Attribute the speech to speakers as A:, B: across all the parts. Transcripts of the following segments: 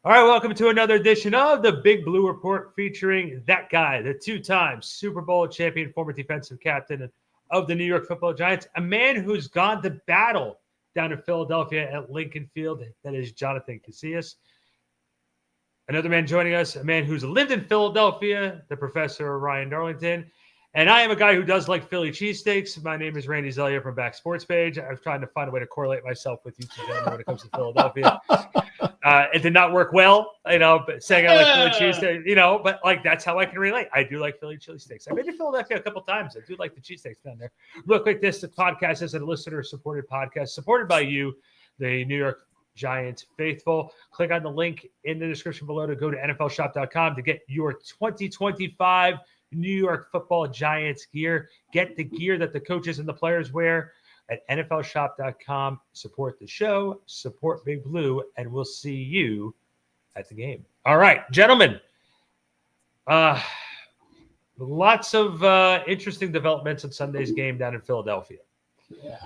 A: All right, welcome to another edition of the Big Blue Report featuring that guy, the two-time Super Bowl champion, former defensive captain of the New York Football Giants, a man who's gone to battle down in Philadelphia at Lincoln Field. That is Jonathan Casillas. Another man joining us, a man who's lived in Philadelphia, the professor Ryan Darlington. And I am a guy who does like Philly cheesesteaks. My name is Randy Zelia from Back Sports Page. I was trying to find a way to correlate myself with you two gentlemen when it comes to Philadelphia. It did not work well, but saying I like Philly cheesesteaks, but like that's how I can relate. I do like Philly cheesesteaks. I've been to Philadelphia a couple times. I do like the cheesesteaks down there. Real quick, this podcast is a listener-supported podcast, supported by you, the New York Giants faithful. Click on the link in the description below to go to NFLshop.com to get your 2025 New York Football Giants gear. Get the gear that the coaches and the players wear at NFLshop.com. Support the show, support Big Blue, and we'll see you at the game. All right, gentlemen. Lots of interesting developments in Sunday's game down in Philadelphia.
B: Yeah.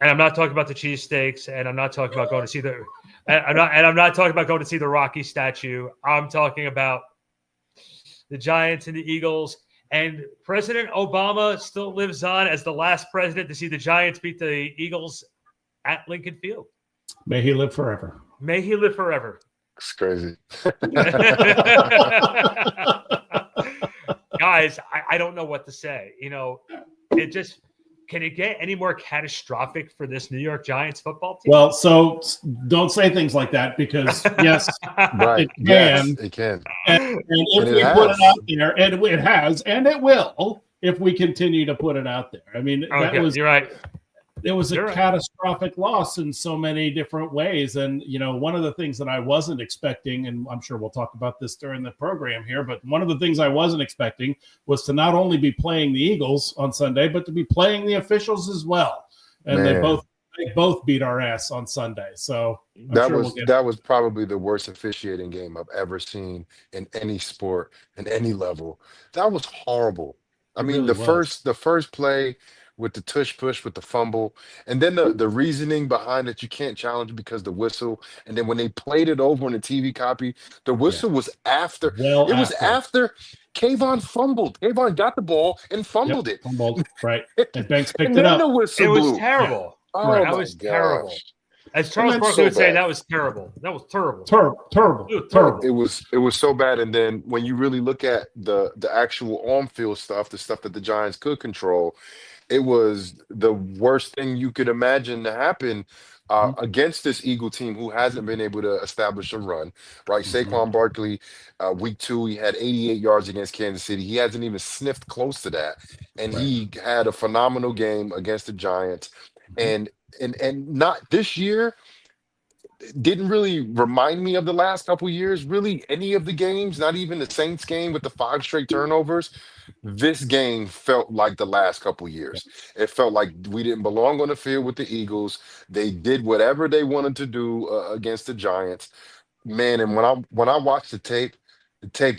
A: And I'm not talking about the cheesesteaks, and I'm not talking about going to see I'm not talking about going to see the Rocky statue. I'm talking about the Giants and the Eagles. And President Obama still lives on as the last president to see the Giants beat the Eagles at Lincoln Field.
B: May he live forever.
A: May he live forever.
C: It's crazy.
A: Guys, I don't know what to say. Can it get any more catastrophic for this New York Giants football team?
B: Well, so don't say things like that because, yes,
C: right.
B: it can.
C: Yes, it can.
B: And if we put it out there, and it has, and it will, if we continue to put it out there. I mean,
A: you're right.
B: It was a catastrophic loss in so many different ways. And, one of the things that I wasn't expecting, and I'm sure we'll talk about this during the program here, but one of the things I wasn't expecting was to not only be playing the Eagles on Sunday, but to be playing the officials as well. And they both beat our ass on Sunday. So
C: that was probably the worst officiating game I've ever seen in any sport, in any level. That was horrible. I mean, the first play with the tush push with the fumble, and then the reasoning behind it, you can't challenge because the whistle. And then when they played it over on the TV copy, the whistle was after. It was after Kayvon fumbled. Kayvon got the ball and fumbled it.
B: Fumbled, right. And Banks picked
C: and
B: it
C: then
B: up.
C: The whistle
A: was terrible.
C: Oh,
A: that was terrible. As Charles Barkley would say, that was terrible. That was terrible.
B: Terrible.
C: It was so bad. And then when you really look at the actual on-field stuff, the stuff that the Giants could control, it was the worst thing you could imagine to happen against this Eagle team who hasn't been able to establish a run, right? Saquon Barkley, week 2, he had 88 yards against Kansas City. He hasn't even sniffed close to that. And he had a phenomenal game against the Giants. And not this year didn't really remind me of the last couple years, really any of the games, not even the Saints game with the 5 straight turnovers. This game felt like the last couple years. It felt like we didn't belong on the field with the Eagles. They did whatever they wanted to do against the Giants. Man, and when I watched the tape's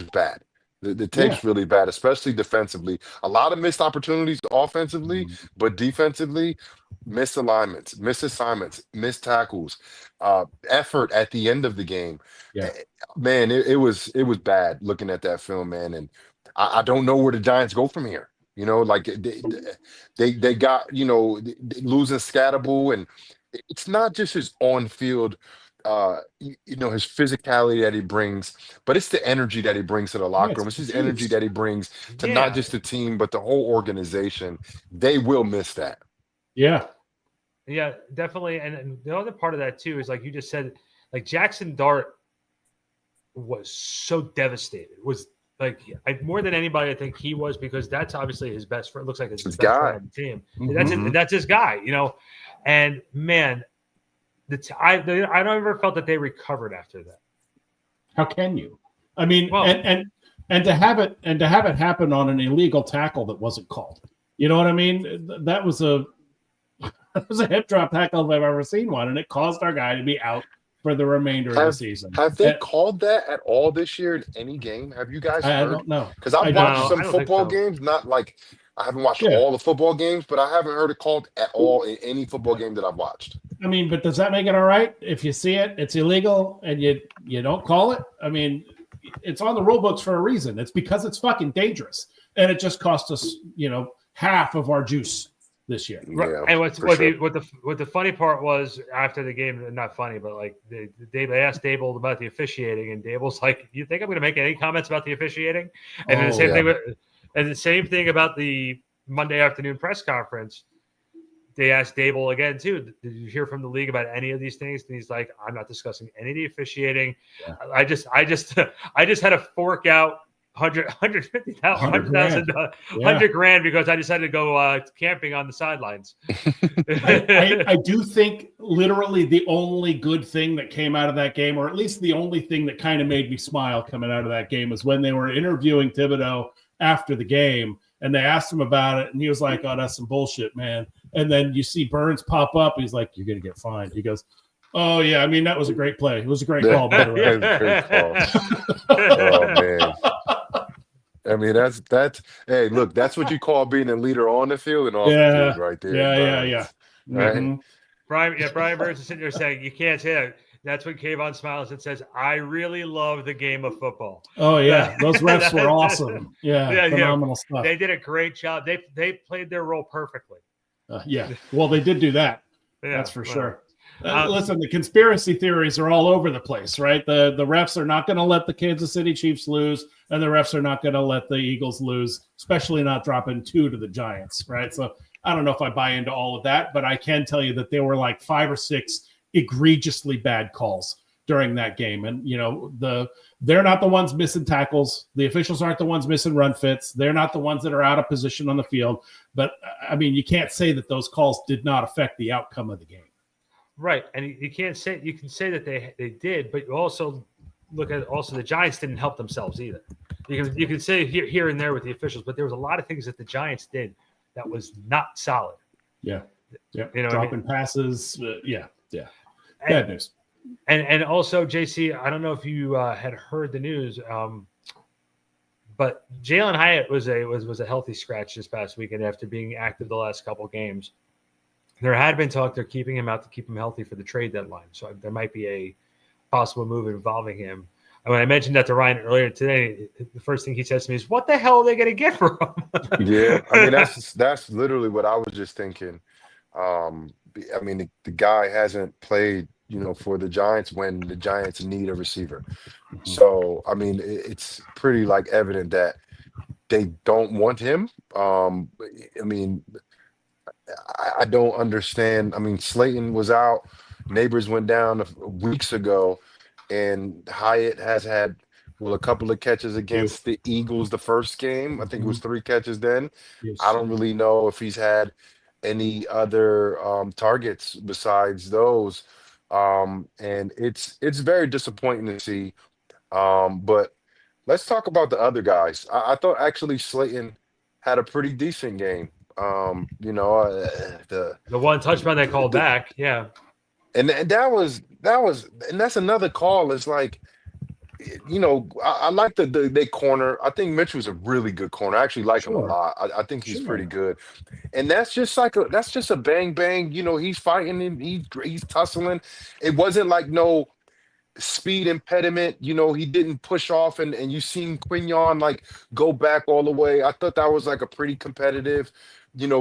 C: bad. The tape's really bad, especially defensively. A lot of missed opportunities offensively, but defensively, missed alignments, missed assignments, missed tackles, effort at the end of the game.
B: Yeah.
C: Man, it was bad looking at that film, man. And I don't know where the Giants go from here. Like they got, losing Scatterbull, and it's not just his on-field his physicality that he brings, but it's the energy that he brings to the locker room. It's his energy that he brings to not just the team, but the whole organization. They will miss that.
B: Yeah,
A: definitely. And the other part of that too is, like you just said, like Jackson Dart was so devastated. Was like more than anybody, I think he was, because that's obviously his best friend. It looks like it's his best friend on the team. That's his guy, And man, I don't ever felt that they recovered after that.
B: How can you? I mean, and to have it happen on an illegal tackle that wasn't called. You know what I mean? That was a hip drop tackle if I've ever seen one, and it caused our guy to be out for the remainder of the season.
C: Have they called that at all this year in any game? Have you guys heard?
B: I don't know.
C: Because I've watched some football games, not like I haven't watched all the football games, but I haven't heard it called at all in any football game that I've watched.
B: I mean, but does that make it all right? If you see it, it's illegal, and you don't call it. I mean, it's on the rule books for a reason. It's because it's fucking dangerous, and it just cost us, half of our juice this year.
A: Yeah, and what the funny part was after the game, not funny, but like they asked Dable about the officiating, and Dable's like, "You think I'm going to make any comments about the officiating?" And then the same thing about the Monday afternoon press conference. They asked Dable again too. Did you hear from the league about any of these things? And he's like, "I'm not discussing any of the officiating. Yeah. I just had to fork out $100,000 because I decided to go camping on the sidelines."
B: I do think literally the only good thing that came out of that game, or at least the only thing that kind of made me smile coming out of that game, is when they were interviewing Thibodeau after the game, and they asked him about it, and he was like, "Oh, that's some bullshit, man." And then you see Burns pop up. He's like, "You're going to get fined." He goes, "Oh, yeah, I mean, that was a great play. It was a great call, by the way."
C: Great call. Oh, man. I mean, that's hey, look, that's what you call being a leader on the field and off the field right there.
B: Yeah.
C: Right?
B: Mm-hmm.
A: Brian Burns is sitting there saying, "You can't say it." That's when Kayvon smiles and says, "I really love the game of football."
B: Oh, yeah. Those refs were awesome. Yeah, phenomenal stuff.
A: They did a great job. They played their role perfectly.
B: Yeah. Well, they did do that. Yeah, that's for sure. Listen, the conspiracy theories are all over the place, right? The refs are not going to let the Kansas City Chiefs lose, and the refs are not going to let the Eagles lose, especially not dropping 2 to the Giants, right? So I don't know if I buy into all of that, but I can tell you that there were like 5 or 6 egregiously bad calls during that game. And, they're not the ones missing tackles. The officials aren't the ones missing run fits. They're not the ones that are out of position on the field. But, I mean, you can't say that those calls did not affect the outcome of the game.
A: Right. And you can say that they did, but you also look at the Giants didn't help themselves either. You can say here and there with the officials, but there was a lot of things that the Giants did that was not solid.
B: Yeah. Dropping passes. Yeah. Bad news.
A: And also, JC, I don't know if you had heard the news, but Jalen Hyatt was a healthy scratch this past weekend after being active the last couple games. There had been talk they're keeping him out to keep him healthy for the trade deadline, so there might be a possible move involving him. And when I mentioned that to Ryan earlier today, the first thing he says to me is, "What the hell are they going to get for him?"
C: Yeah, I mean that's literally what I was just thinking. I mean, the guy hasn't played, for the Giants when the Giants need a receiver. So, I mean, it's pretty like evident that they don't want him. I mean, I don't understand. I mean, Slayton was out, Neighbors went down weeks ago, and Hyatt has had a couple of catches against the Eagles the first game. I think it was 3 catches then. Yes. I don't really know if he's had any other targets besides those. And it's very disappointing to see. But let's talk about the other guys. I thought actually Slayton had a pretty decent game. The
A: one touchdown they called back, yeah.
C: And that was and that's another call. It's like, I like the corner. I think Mitchell's a really good corner. I actually like him a lot. I think he's pretty good. And that's just a bang bang. He's fighting and he's tussling. It wasn't like no speed impediment. He didn't push off and you seen Quignon like go back all the way. I thought that was like a pretty competitive,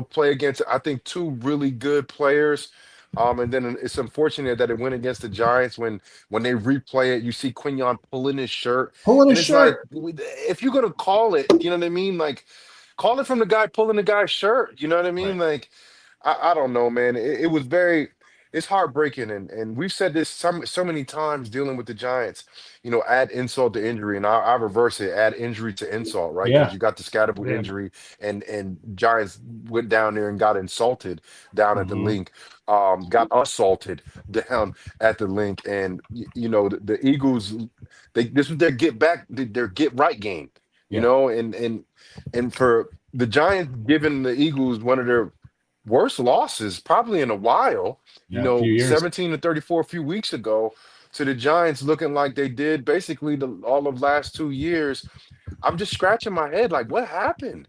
C: play against, I think, 2 really good players. And then it's unfortunate that it went against the Giants when they replay it. You see Quignon pulling his shirt. Like, if you're gonna call it, you know what I mean? Like, call it from the guy pulling the guy's shirt. You know what I mean? Right. Like, I don't know, man. It was it's heartbreaking, and we've said this so many times dealing with the Giants. Add insult to injury, and I reverse it: add injury to insult, right? Because you got the scatterboot injury, and Giants went down there and got insulted down at the link, got assaulted down at the link, and the Eagles, this was their their get right game, and for the Giants giving the Eagles one of their worst losses probably in a while, 17-34 a few weeks ago, to the Giants looking like they did basically all of last 2 years. I'm just scratching my head like, what happened?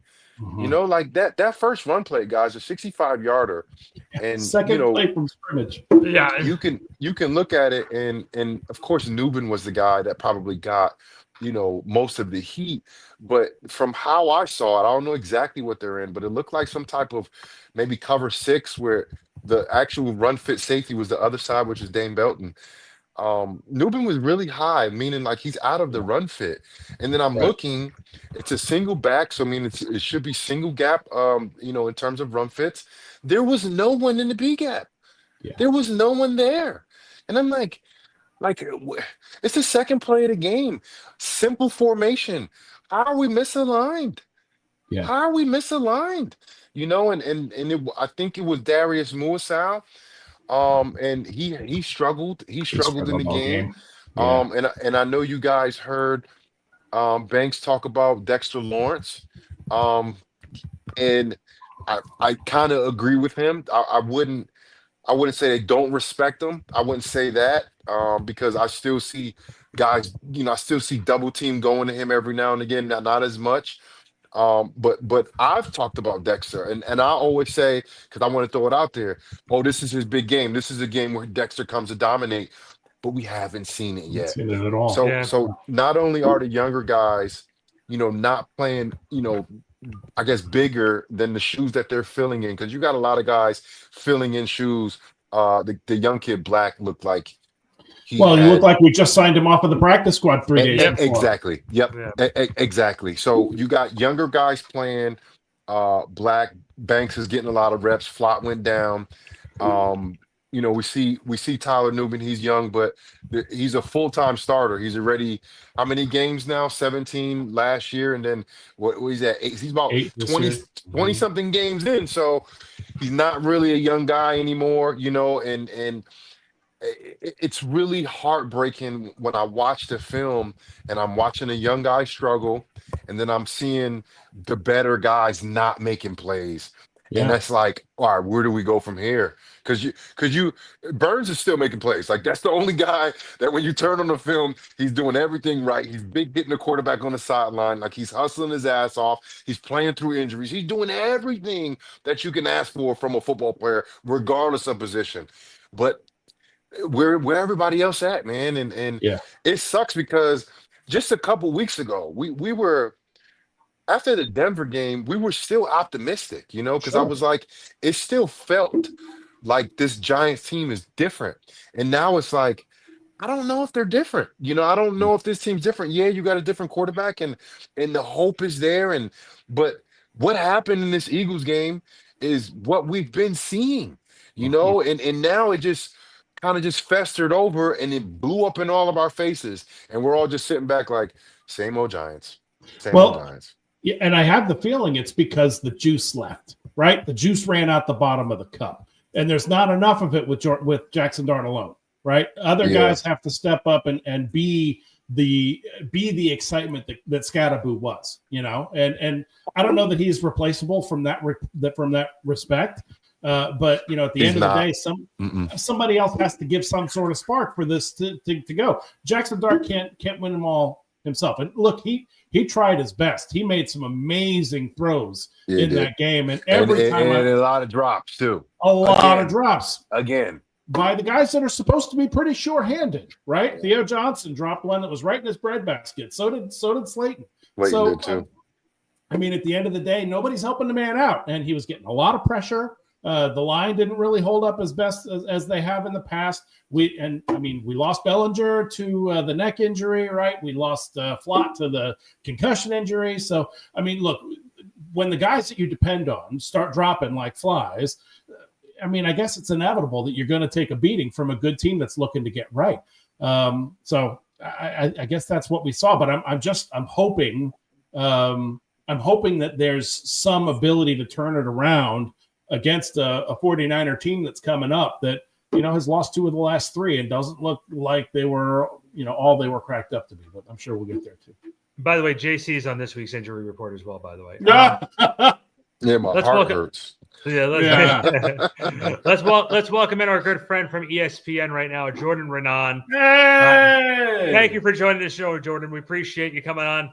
C: You know, like that first run play, guys, a 65-yarder. And
B: second play from scrimmage.
A: Yeah.
C: You can look at it, and of course Newbin was the guy that probably got, most of the heat. But from how I saw it, I don't know exactly what they're in, but it looked like some type of maybe cover 6 where the actual run fit safety was the other side, which is Dane Belton. Newbin was really high, meaning like he's out of the run fit. And then I'm looking, it's a single back, so I mean it should be single gap, in terms of run fits. There was no one in the B gap.
B: Yeah.
C: There was no one there. And I'm like, it's the second play of the game. Simple formation. How are we misaligned?
B: Yeah.
C: How are we misaligned? I think it was Darius Muasau. And he struggled. He struggled in the game.
B: Yeah.
C: And I know you guys heard Banks talk about Dexter Lawrence. And I kind of agree with him. I wouldn't say they don't respect him. I wouldn't say that because I still see guys, I still see double team going to him every now and again, not as much. But I've talked about Dexter, and I always say, because I want to throw it out there, this is his big game. This is a game where Dexter comes to dominate, but we haven't seen it yet.
B: Seen it at all.
C: So not only are the younger guys, not playing, I guess bigger than the shoes that they're filling in, because you got a lot of guys filling in shoes. The young kid Black looked like
B: he looked like we just signed him off of the practice squad 3 days before.
C: Exactly. Yep. Yeah. Exactly. So you got younger guys playing. Black Banks is getting a lot of reps. Flott went down. We see Tyler Newbin. He's young, but he's a full-time starter. He's already how many games now? 17 last year, and then what he's at 8. He's about 20 something games in. So he's not really a young guy anymore. And it's really heartbreaking when I watch the film and I'm watching a young guy struggle, and then I'm seeing the better guys not making plays. Yeah. And that's like, all right, where do we go from here? Because Burns is still making plays. Like, that's the only guy that when you turn on the film, he's doing everything right. He's hitting the quarterback on the sideline. Like, he's hustling his ass off. He's playing through injuries. He's doing everything that you can ask for from a football player, regardless of position. But where everybody else at, man? And it sucks because just a couple weeks ago, we were, after the Denver game, we were still optimistic, because I was like, it still felt like this Giants team is different. And now it's like, I don't know if they're different. I don't know if this team's different. Yeah, you got a different quarterback and the hope is there. But what happened in this Eagles game is what we've been seeing, and now it just kind of just festered over and it blew up in all of our faces. And we're all just sitting back like, same old Giants. Same old Giants.
B: Yeah, and I have the feeling it's because the juice left, right? The juice ran out the bottom of the cup. And there's not enough of it with Jackson Dart alone, right? Other guys have to step up and be the excitement that Scatterboo was, And I don't know that he's replaceable from that respect. But at the end of the day, somebody else has to give some sort of spark for this to go. Jackson Dart can't win them all himself. And look, he tried his best. He made some amazing throws in that game, and every time
C: a lot of drops too.
B: A lot of drops
C: again
B: by the guys that are supposed to be pretty sure-handed, right? Yeah. Theo Johnson dropped one that was right in his breadbasket. So did Slayton.
C: Slayton did too.
B: I mean, at the end of the day, nobody's helping the man out, and he was getting a lot of pressure. The line didn't really hold up as best as they have in the past. We lost Bellinger to the neck injury, right? We lost Flott to the concussion injury. So, look, when the guys that you depend on start dropping like flies, I guess it's inevitable that you're going to take a beating from a good team that's looking to get right. So I guess that's what we saw. But I'm hoping that there's some ability to turn it around against a 49er team that's coming up that, has lost 2 of the last 3 and doesn't look like they were, all they were cracked up to be. But I'm sure we'll get there too.
A: By the way, JC is on this week's injury report as well, by the way.
C: Yeah, my heart hurts.
A: Let's welcome in our good friend from ESPN right now, Jordan Rannan. Hey! Thank you for joining the show, Jordan. We appreciate you coming on.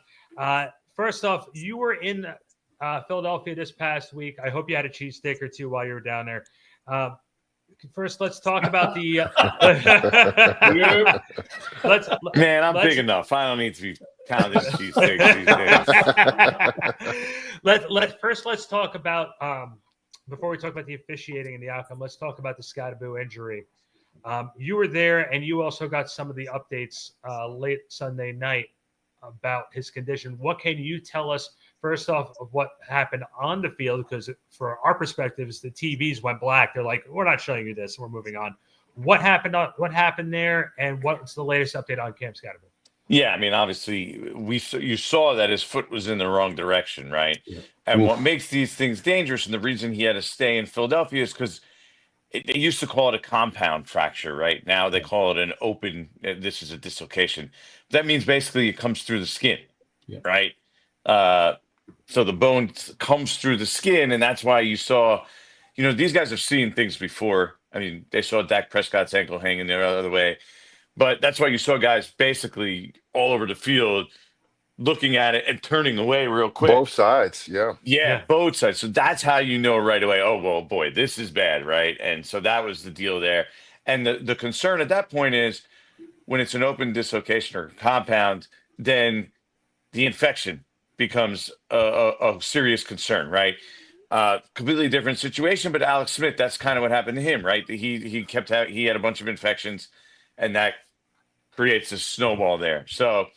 A: First off, you were in Philadelphia this past week. I hope you had a cheesesteak or two while you were down there. First, let's talk about the.
D: I'm big enough. I don't need to be counting cheesesteaks these days.
A: Let's talk about before we talk about the officiating and the outcome. Let's talk about the Scottaboo injury. You were there, and you also got some of the updates late Sunday night about his condition. What can you tell us first off of what happened on the field? Because for our perspectives, the TVs went black. They're like, we're not showing you this. We're moving on. What happened there, and what's the latest update on Cam Scottaboo?
D: Yeah, I mean, obviously, you saw that his foot was in the wrong direction, right? Yeah. And what makes these things dangerous, and the reason he had to stay in Philadelphia, is because they used to call it a compound fracture, right? Now they call it an open. This is a dislocation. That means basically it comes through the skin, right? So the bone comes through the skin, and that's why you saw, these guys have seen things before. I mean, they saw Dak Prescott's ankle hanging the other way, but that's why you saw guys basically all over the field looking at it and turning away real quick.
C: Both sides,
D: yeah, both sides. So that's how you know right away, oh, well, boy, this is bad, right? And so that was the deal there. And the concern at that point is when it's an open dislocation or compound, then the infection becomes a serious concern, right? Completely different situation, but Alex Smith, that's kind of what happened to him, right? He had a bunch of infections, and that creates a snowball there. So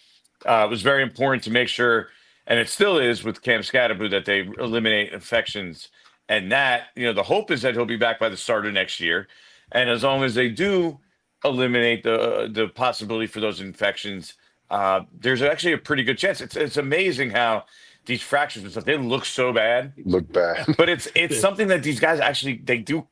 D: it was very important to make sure, and it still is with Cam Scottaboo, that they eliminate infections. And that, the hope is that he'll be back by the start of next year. And as long as they do eliminate the possibility for those infections, there's actually a pretty good chance. It's amazing how these fractures and stuff, they look so bad.
C: Look bad.
D: But it's something that these guys actually, they do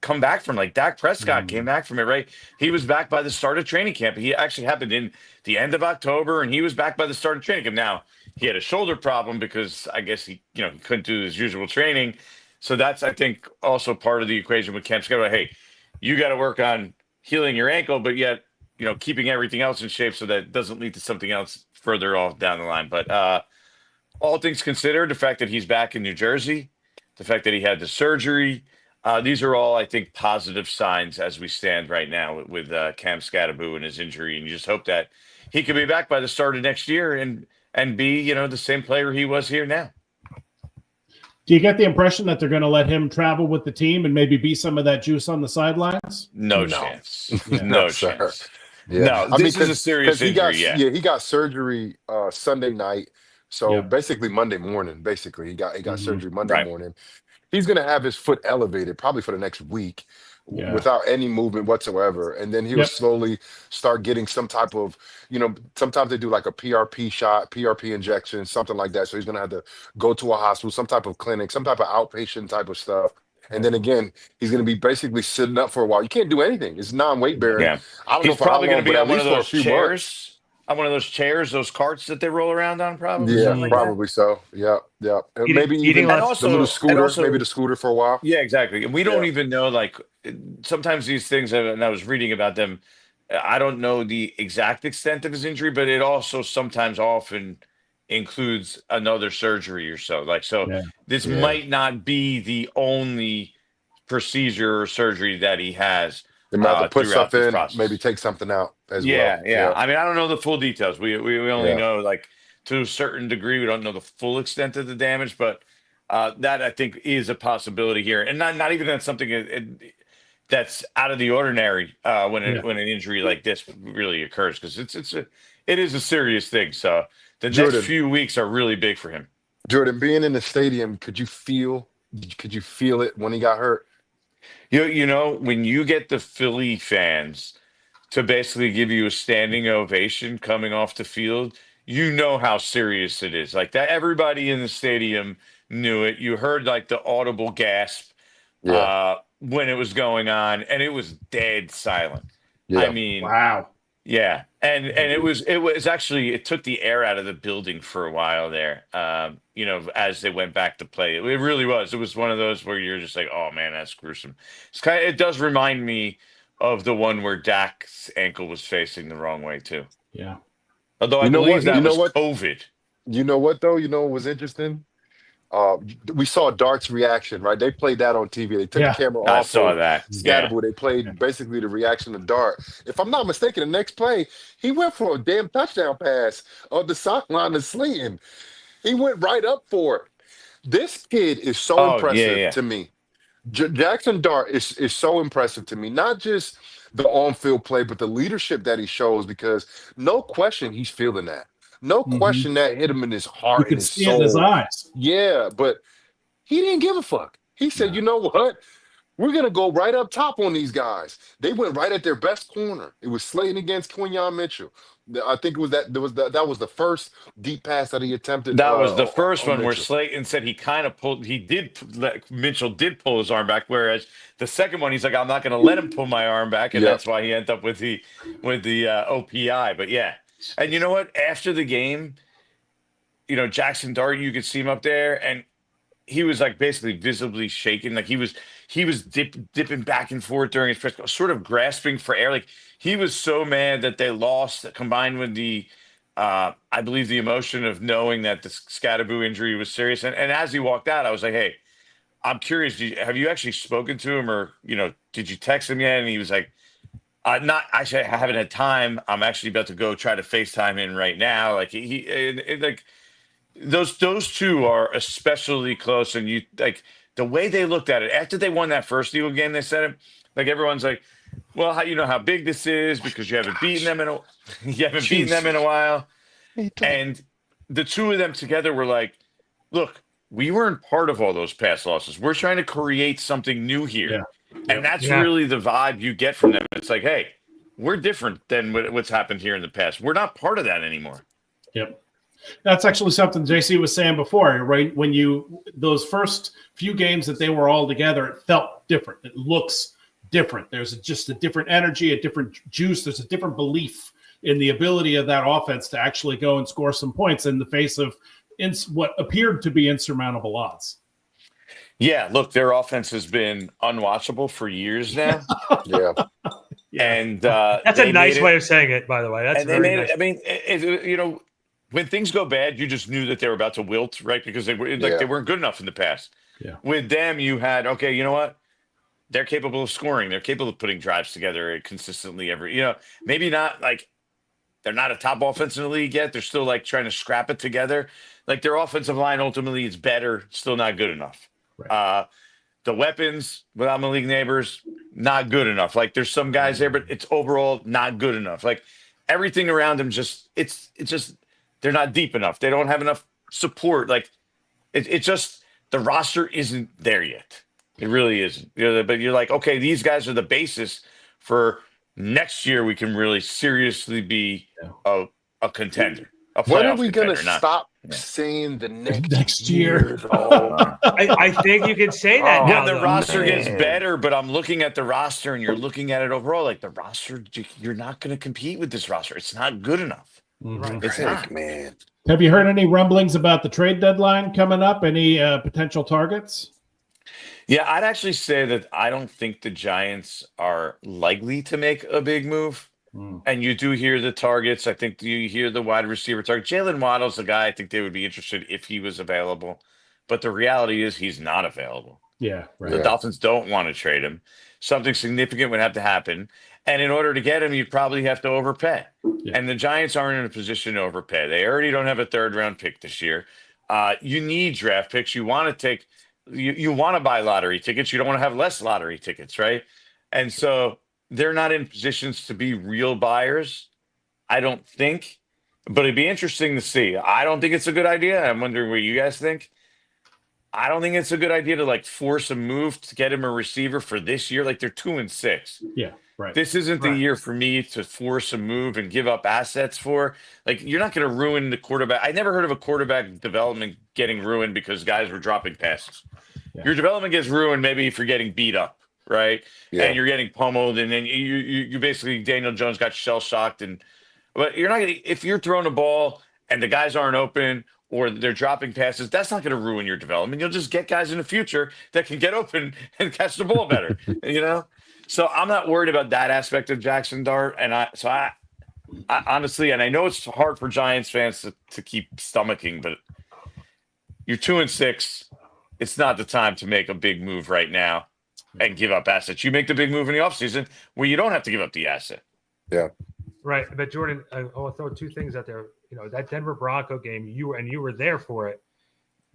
D: come back from. Like Dak Prescott came back from it, right? He was back by the start of training camp. He actually happened in the end of October, and he was back by the start of training camp. Now, he had a shoulder problem because I guess he couldn't do his usual training. So that's, I think, also part of the equation with Cam Scottaboo. Hey, you got to work on healing your ankle, but yet, keeping everything else in shape so that it doesn't lead to something else further off down the line. But all things considered, the fact that he's back in New Jersey, the fact that he had the surgery, these are all, I think, positive signs as we stand right now with Cam Scottaboo and his injury. And you just hope that he can be back by the start of next year and be, the same player he was here now.
B: Do you get the impression that they're going to let him travel with the team and maybe be some of that juice on the sidelines?
D: No chance. No chance.
C: Yeah.
D: No, this is a serious injury.
C: He got surgery Sunday night. So basically Monday morning, he got surgery Monday morning. He's going to have his foot elevated probably for the next week without any movement whatsoever. And then he'll slowly start getting some type of, sometimes they do like a PRP shot, PRP injection, something like that. So he's going to have to go to a hospital, some type of clinic, some type of outpatient type of stuff. And then again, he's going to be basically sitting up for a while. You can't do anything. It's non-weight bearing.
D: Yeah.
C: I don't
D: he's
C: know for
D: probably
C: how long,
D: going to be on
C: but
D: one
C: at
D: of
C: least
D: those
C: for a few months.
D: chairs. On one of those chairs, those carts that they roll around on, probably.
C: Yeah,
D: like
C: probably so. Yeah. Maybe even
A: lots.
C: the little scooter, maybe the scooter for a while.
D: Yeah, exactly. And we don't even know, like, sometimes these things, and I was reading about them, I don't know the exact extent of his injury, but it also sometimes often includes another surgery or so. Like, this might not be the only procedure or surgery that he has.
C: They might have to put stuff in, maybe take something out as well.
D: Yeah. I mean, I don't know the full details. We only know, like, to a certain degree, we don't know the full extent of the damage, but that I think is a possibility here, and not even that's something that's out of the ordinary when an injury like this really occurs, because it is a serious thing. So the next few weeks are really big for him.
C: Jordan, being in the stadium, could you feel it when he got hurt?
D: When you get the Philly fans to basically give you a standing ovation coming off the field, you know how serious it is. Like that, everybody in the stadium knew it. You heard like the audible gasp when it was going on, and it was dead silent.
C: Yeah.
D: I mean,
B: wow.
D: Yeah, and it was actually, it took the air out of the building for a while there. As they went back to play, it really was. It was one of those where you're just like, oh man, that's gruesome. It does remind me of the one where Dak's ankle was facing the wrong way too.
B: Yeah.
D: Although I believe that was COVID.
C: You know what though? You know what was interesting? We saw Dart's reaction, right? They played that on TV. They took the camera
D: I
C: off
D: saw
C: of
D: that.
C: Scatterboard. They played basically the reaction of Dart. If I'm not mistaken, the next play, he went for a damn touchdown pass on the sideline of Slayton. He went right up for it. This kid is so
D: Oh,
C: impressive
D: yeah.
C: to me. Jackson Dart is so impressive to me. Not just the on-field play, but the leadership that he shows. Because no question, he's feeling that. No question that hit him in his
B: You
C: heart
B: can
C: and his
B: see it in his
C: soul.
B: eyes.
C: Yeah, but he didn't give a fuck. He said, "You know what? We're gonna go right up top on these guys." They went right at their best corner. It was Slayton against Quinyon Mitchell. I think it was that was the first deep pass that he attempted.
D: That was the first
C: on
D: one where
C: Mitchell.
D: Slayton said he kind of pulled. Mitchell did pull his arm back. Whereas the second one, he's like, "I'm not going to let him pull my arm back," and
C: Yep.
D: that's why he ended up with the OPI. But yeah, and you know what? After the game, Jackson Dart, you could see him up there, and he was like basically visibly shaking. Like he was dipping back and forth during his press, sort of grasping for air. Like he was so mad that they lost, combined with the, I believe, the emotion of knowing that the Scatterboo injury was serious. And as he walked out, I was like, "Hey, I'm curious. Have you actually spoken to him, or did you text him yet?" And he was like, "Not. Actually, I haven't had time. I'm actually about to go try to FaceTime in right now." Like like. Those two are especially close, and you like the way they looked at it after they won that first Eagle game. They said it like everyone's like, "Well, how how big this is because you haven't beaten them in a while." And the two of them together were like, "Look, we weren't part of all those past losses. We're trying to create something new here," and that's really the vibe you get from them. It's like, "Hey, we're different than what's happened here in the past. We're not part of that anymore."
B: Yep. That's actually something JC was saying before, right? When those first few games that they were all together, it felt different. It looks different. There's just a different energy, a different juice. There's a different belief in the ability of that offense to actually go and score some points in the face of what appeared to be insurmountable odds.
D: Yeah, look, their offense has been unwatchable for years now.
C: Yeah.
D: And
A: that's a nice way of saying it, by the way. That's very nice.
D: I mean, when things go bad, you just knew that they were about to wilt, right? Because they weren't good enough in the past.
B: Yeah.
D: With them, you had, okay, you know what? They're capable of scoring. They're capable of putting drives together consistently maybe not like they're not a top offense in the league yet. They're still like trying to scrap it together. Like their offensive line ultimately is better, still not good enough.
B: Right.
D: The weapons without Malik Neighbors, not good enough. Like there's some guys there, but it's overall not good enough. Like everything around them it's just they're not deep enough. They don't have enough support. Like it's just the roster isn't there yet. It really isn't. But you're like, okay, these guys are the basis for next year. We can really seriously be a contender.
C: When are we going to stop saying the next year?
A: I think you can say that now.
D: When the roster gets better, but I'm looking at the roster and you're looking at it overall, like the roster, you're not going to compete with this roster. It's not good enough.
C: Right.
D: It's not,
C: man.
B: Have you heard any rumblings about the trade deadline coming up? Any potential targets?
D: Yeah, I'd actually say that I don't think the Giants are likely to make a big move. And you do hear the targets. I think you hear the wide receiver target. Jalen Waddle's the guy I think they would be interested if he was available. But the reality is he's not available.
B: Yeah, right.
D: The Dolphins don't want to trade him. Something significant would have to happen. And in order to get him, you'd probably have to overpay. Yeah. And the Giants aren't in a position to overpay. They already don't have a third-round pick this year. You need draft picks. You want to take you want to buy lottery tickets. You don't want to have less lottery tickets, right? And so they're not in positions to be real buyers, I don't think. But it'd be interesting to see. I don't think it's a good idea. I'm wondering what you guys think. I don't think it's a good idea to like force a move to get him a receiver for this year. Like they're 2-6.
B: Yeah, right.
D: This isn't the year for me to force a move and give up assets for. Like you're not going to ruin the quarterback. I never heard of a quarterback development getting ruined because guys were dropping passes. Yeah. Your development gets ruined maybe if you're getting beat up, right? Yeah. And you're getting pummeled, and then you basically Daniel Jones got shell shocked, but you're not going to if you're throwing a ball and the guys aren't open or they're dropping passes, that's not going to ruin your development. You'll just get guys in the future that can get open and catch the ball better, So I'm not worried about that aspect of Jackson Dart. And I honestly, and I know it's hard for Giants fans to keep stomaching, but You're 2-6. It's not the time to make a big move right now and give up assets. You make the big move in the offseason where you don't have to give up the asset.
C: Yeah.
A: Right. But Jordan, I'll throw two things out there. That Denver Bronco game, you were there for it.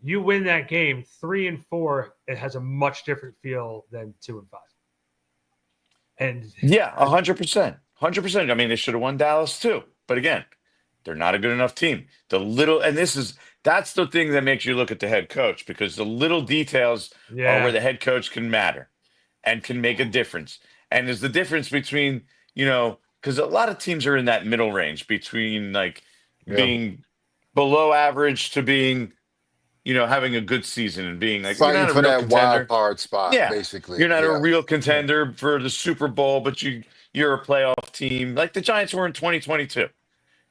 A: You win that game 3-4, it has a much different feel than 2-5. And
D: yeah, 100%. 100%. I mean, they should have won Dallas too. But again, they're not a good enough team. That's the thing that makes you look at the head coach, because the little details are where the head coach can matter and can make a difference. And there's the difference between, because a lot of teams are in that middle range between being below average to being, having a good season and being like
C: fighting
D: you're not a
C: for
D: real
C: that
D: contender.
C: wild card spot, basically.
D: You're not a real contender for the Super Bowl, but you're a playoff team like the Giants were in 2022.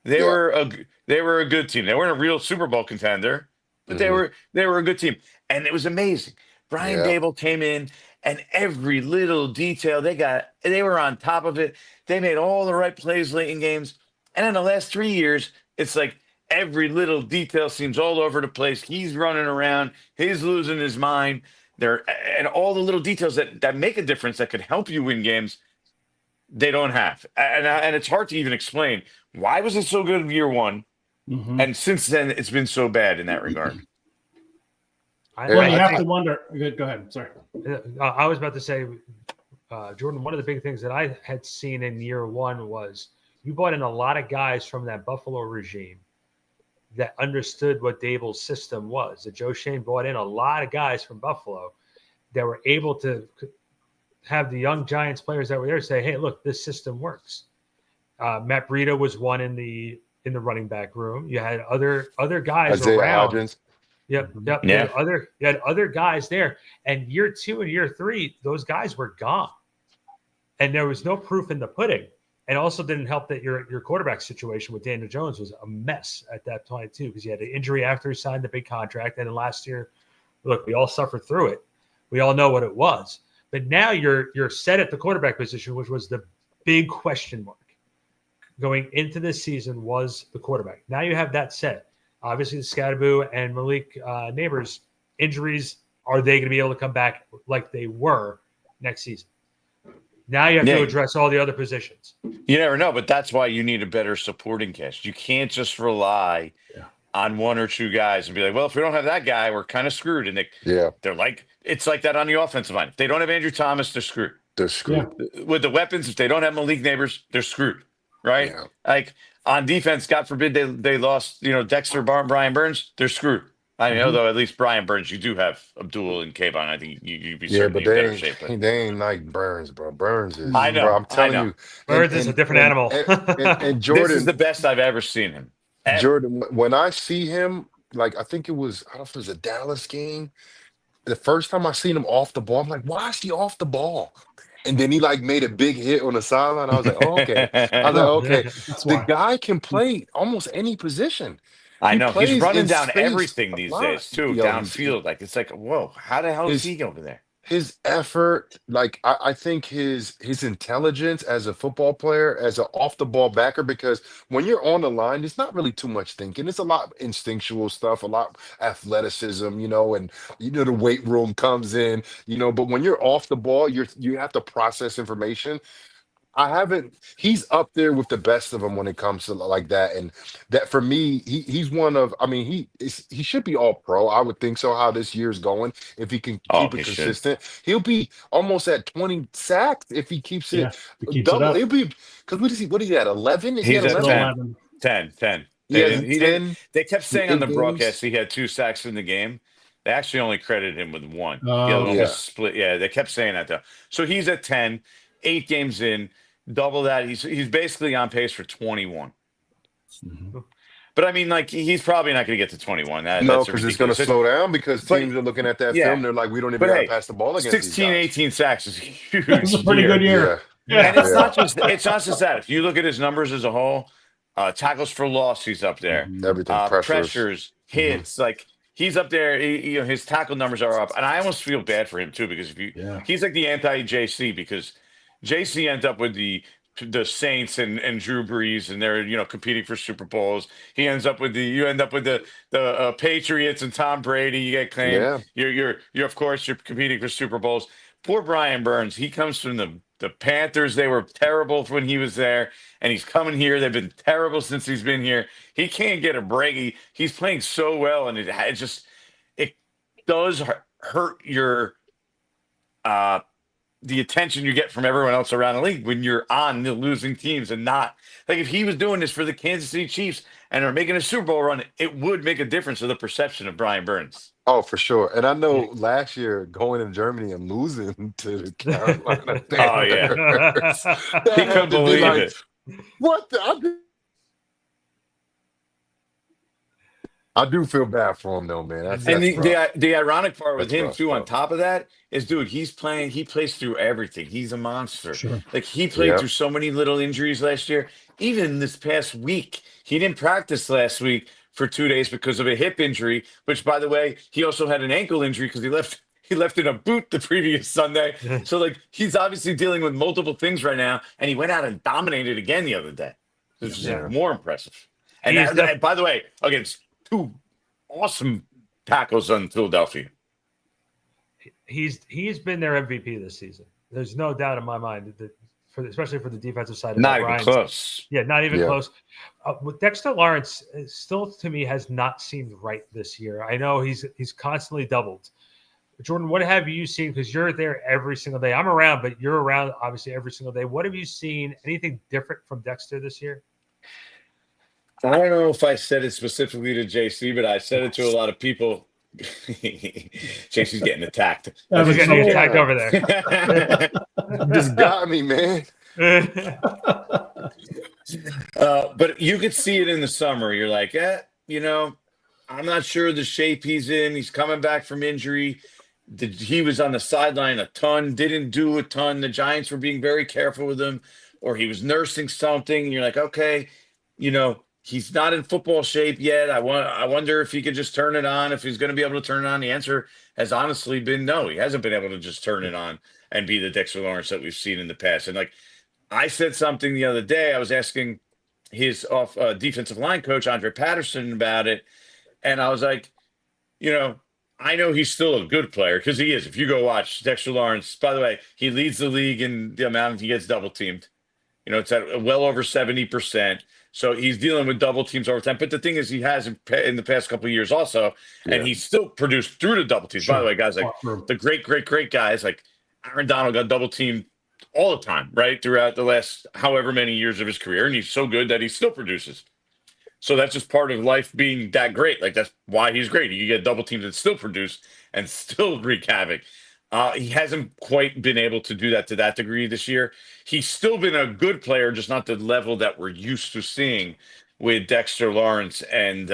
D: They were a good team. They weren't a real Super Bowl contender, but they were a good team, and it was amazing. Brian Dable came in, and every little detail they were on top of it. They made all the right plays late in games, and in the last 3 years, it's like every little detail seems all over the place. He's running around. He's losing his mind. And all the little details that make a difference that could help you win games, they don't have. And it's hard to even explain. Why was it so good in year one? Mm-hmm. And since then, it's been so bad in that regard.
B: You have to wonder. Go ahead. Sorry.
A: I was about to say, Jordan, one of the big things that I had seen in year one was you brought in a lot of guys from that Buffalo regime that understood what Dable's system was. That Joe Shane brought in a lot of guys from Buffalo that were able to have the young Giants players that were there say, hey, look, this system works. Matt Breida was one in the running back room. You had other guys
C: Isaiah
A: around.
C: Hodgins.
A: Yep.
D: Yeah.
A: You had other guys there. And year 2 and year 3, those guys were gone. And there was no proof in the pudding. And also didn't help that your quarterback situation with Daniel Jones was a mess at that point too, because he had an injury after he signed the big contract. And then last year, look, we all suffered through it. We all know what it was. But now you're set at the quarterback position, which was the big question mark going into this season, was the quarterback. Now you have that set. Obviously, the Scadaboo and Malik Neighbors injuries, are they going to be able to come back like they were next season? Now you have to address all the other positions.
D: You never know, but that's why you need a better supporting cast. You can't just rely on one or two guys and be like, well, if we don't have that guy, we're kind of screwed. And they're like, it's like that on the offensive line. If they don't have Andrew Thomas, they're screwed.
C: They're screwed.
D: Yeah. With the weapons, if they don't have Malik Neighbors, they're screwed. Right? Yeah. Like on defense, God forbid they lost, Dexter Brian Burns, they're screwed. I know, though, at least Brian Burns, you do have Abdul and Kayvon. I think you'd be certainly in better shape. But
C: they ain't like Burns, bro. Burns is.
D: I know.
C: Bro, I'm telling you,
A: Burns is a different animal.
C: And Jordan,
D: this is the best I've ever seen him.
C: Jordan, when I see him, I think it was, I don't know if it was a Dallas game. The first time I seen him off the ball, I'm like, why is he off the ball? And then he made a big hit on the sideline. I was like, oh, okay. The guy can play almost any position.
D: I know. He's running down everything these days, too, downfield. It's like, whoa, how the hell is he over there?
C: His effort, I think his intelligence as a football player, as an off-the-ball backer, because when you're on the line, it's not really too much thinking. It's a lot instinctual stuff, a lot athleticism, and the weight room comes in, but when you're off the ball, you have to process information. He's up there with the best of them when it comes to like that. And that for me, he's one of, he should be all pro. I would think so, how this year's going. If he can keep it consistent, he'll be almost at 20 sacks if he keeps it double. He'll be, because what is he at, 11?
D: He's at 10. 10. They kept saying on the broadcast he had 2 sacks in the game. They actually only credited him with 1. The other one was split. Yeah, they kept saying that though. So he's at 10, 8 games in. Double that. He's basically on pace for 21. Mm-hmm. But he's probably not going to get to 21.
C: No, because it's going to slow down because teams are looking at that film. They're like, we don't even have to pass the ball against
D: 16, 18 sacks is huge.
B: It's a pretty good year.
D: Yeah. And it's not just that. If you look at his numbers as a whole, tackles for loss, he's up there.
C: Everything,
D: pressures, hits, he's up there. His tackle numbers are up, and I almost feel bad for him too because he's like the anti-JC because JC ends up with the the Saints and Drew Brees, and they're competing for Super Bowls. You end up with the Patriots and Tom Brady. You get claimed.
C: Yeah.
D: You're of course you're competing for Super Bowls. Poor Brian Burns. He comes from the Panthers. They were terrible when he was there, and he's coming here. They've been terrible since he's been here. He can't get a break. He's playing so well, and it does hurt your the attention you get from everyone else around the league when you're on the losing teams, and not like if he was doing this for the Kansas City Chiefs and are making a Super Bowl run, it would make a difference to the perception of Brian Burns.
C: Oh, for sure. And I know last year going to Germany and losing to the Carolina Panthers.
D: Oh yeah, he couldn't believe it.
C: What I do feel bad for him though, man. That's
D: the ironic part with him
C: rough,
D: too,
C: bro.
D: on top of that, is he plays through everything. He's a monster.
B: Sure.
D: Like he played through so many little injuries last year. Even this past week, he didn't practice last week for 2 days because of a hip injury, which by the way, he also had an ankle injury because he left in a boot the previous Sunday. So like he's obviously dealing with multiple things right now, and he went out and dominated again the other day. This is more impressive. And that, by the way, against 2 awesome tackles on Philadelphia.
A: He's been their MVP this season. There's no doubt in my mind that especially for the defensive side.
D: Not even close.
A: Yeah, not even close. With Dexter Lawrence, still to me has not seemed right this year. I know he's constantly doubled. Jordan, what have you seen? Because you're there every single day. I'm around, but you're around obviously every single day. What have you seen? Anything different from Dexter this year?
D: I don't know if I said it specifically to JC, but I said it to a lot of people. JC's getting attacked.
A: He's getting attacked over there.
C: Just got me, man.
D: But you could see it in the summer. You're like, I'm not sure the shape he's in. He's coming back from injury. He was on the sideline a ton, didn't do a ton. The Giants were being very careful with him, or he was nursing something. And you're like, okay, he's not in football shape yet. I wonder if he could just turn it on, if he's going to be able to turn it on. The answer has honestly been no. He hasn't been able to just turn it on and be the Dexter Lawrence that we've seen in the past. And like I said something the other day, I was asking his defensive line coach, Andre Patterson, about it. And I was like, I know he's still a good player because he is. If you go watch Dexter Lawrence, by the way, he leads the league in the amount he gets double teamed. It's at well over 70%. So he's dealing with double teams over time. But the thing is, he has in the past couple of years also, and he's still produced through the double teams. Sure. By the way, guys, like the great guys, like Aaron Donald got double teamed all the time, right? Throughout the last however many years of his career. And he's so good that he still produces. So that's just part of life being that great. Like that's why he's great. You get double teams that still produce and still wreak havoc. He hasn't quite been able to do that to that degree this year. He's still been a good player, just not the level that we're used to seeing with Dexter Lawrence. And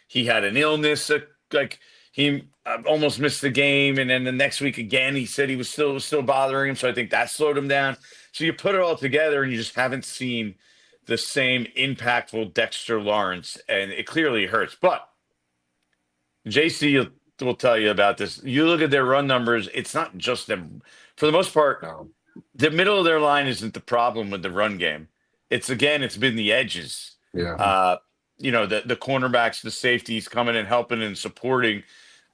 D: he had an illness, like he almost missed the game. And then the next week again, he said he was still bothering him. So I think that slowed him down. So you put it all together and you just haven't seen the same impactful Dexter Lawrence. And it clearly hurts. But JC will tell you about this. You look at their run numbers, it's not just them. For the most part, the middle of their line isn't the problem with the run game. It's been the edges.
C: Yeah.
D: The cornerbacks, the safeties coming and helping and supporting.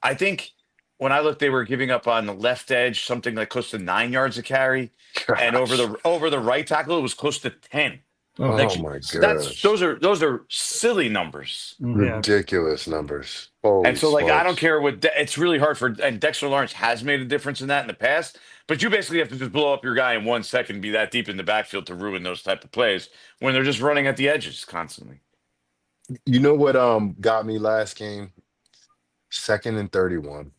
D: I think when I looked, they were giving up on the left edge something like close to 9 yards a carry. Gosh. And over the right tackle, it was close to 10.
C: Oh my god!
D: Those are silly numbers,
C: ridiculous numbers.
D: And so, like, I don't care what. It's really hard and Dexter Lawrence has made a difference in that in the past. But you basically have to just blow up your guy in 1 second, be that deep in the backfield to ruin those type of plays when they're just running at the edges constantly.
C: You know what? Got me last game. 2nd and 31.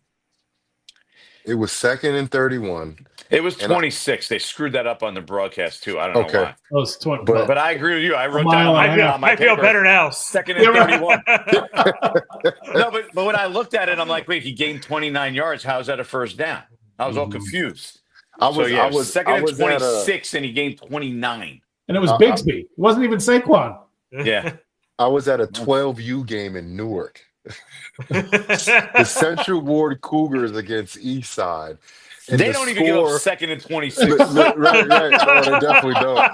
C: It was 2nd and 31.
D: It was 26. They screwed that up on the broadcast too. I don't know why.
B: It was 20.
D: But I agree with you. I wrote down on my paper.
A: I feel better now.
D: 2nd and 31. No, but when I looked at it, I'm like, wait, he gained 29 yards. How is that a first down? I was all confused. I was 2nd and 26, and he gained 29.
B: And it was Bigsby. It wasn't even Saquon.
D: Yeah.
C: I was at a 12U game in Newark. The Central Ward Cougars against Eastside. And
D: They
C: the
D: don't even give up
C: score,
D: second and 26.
C: right. No, they definitely don't.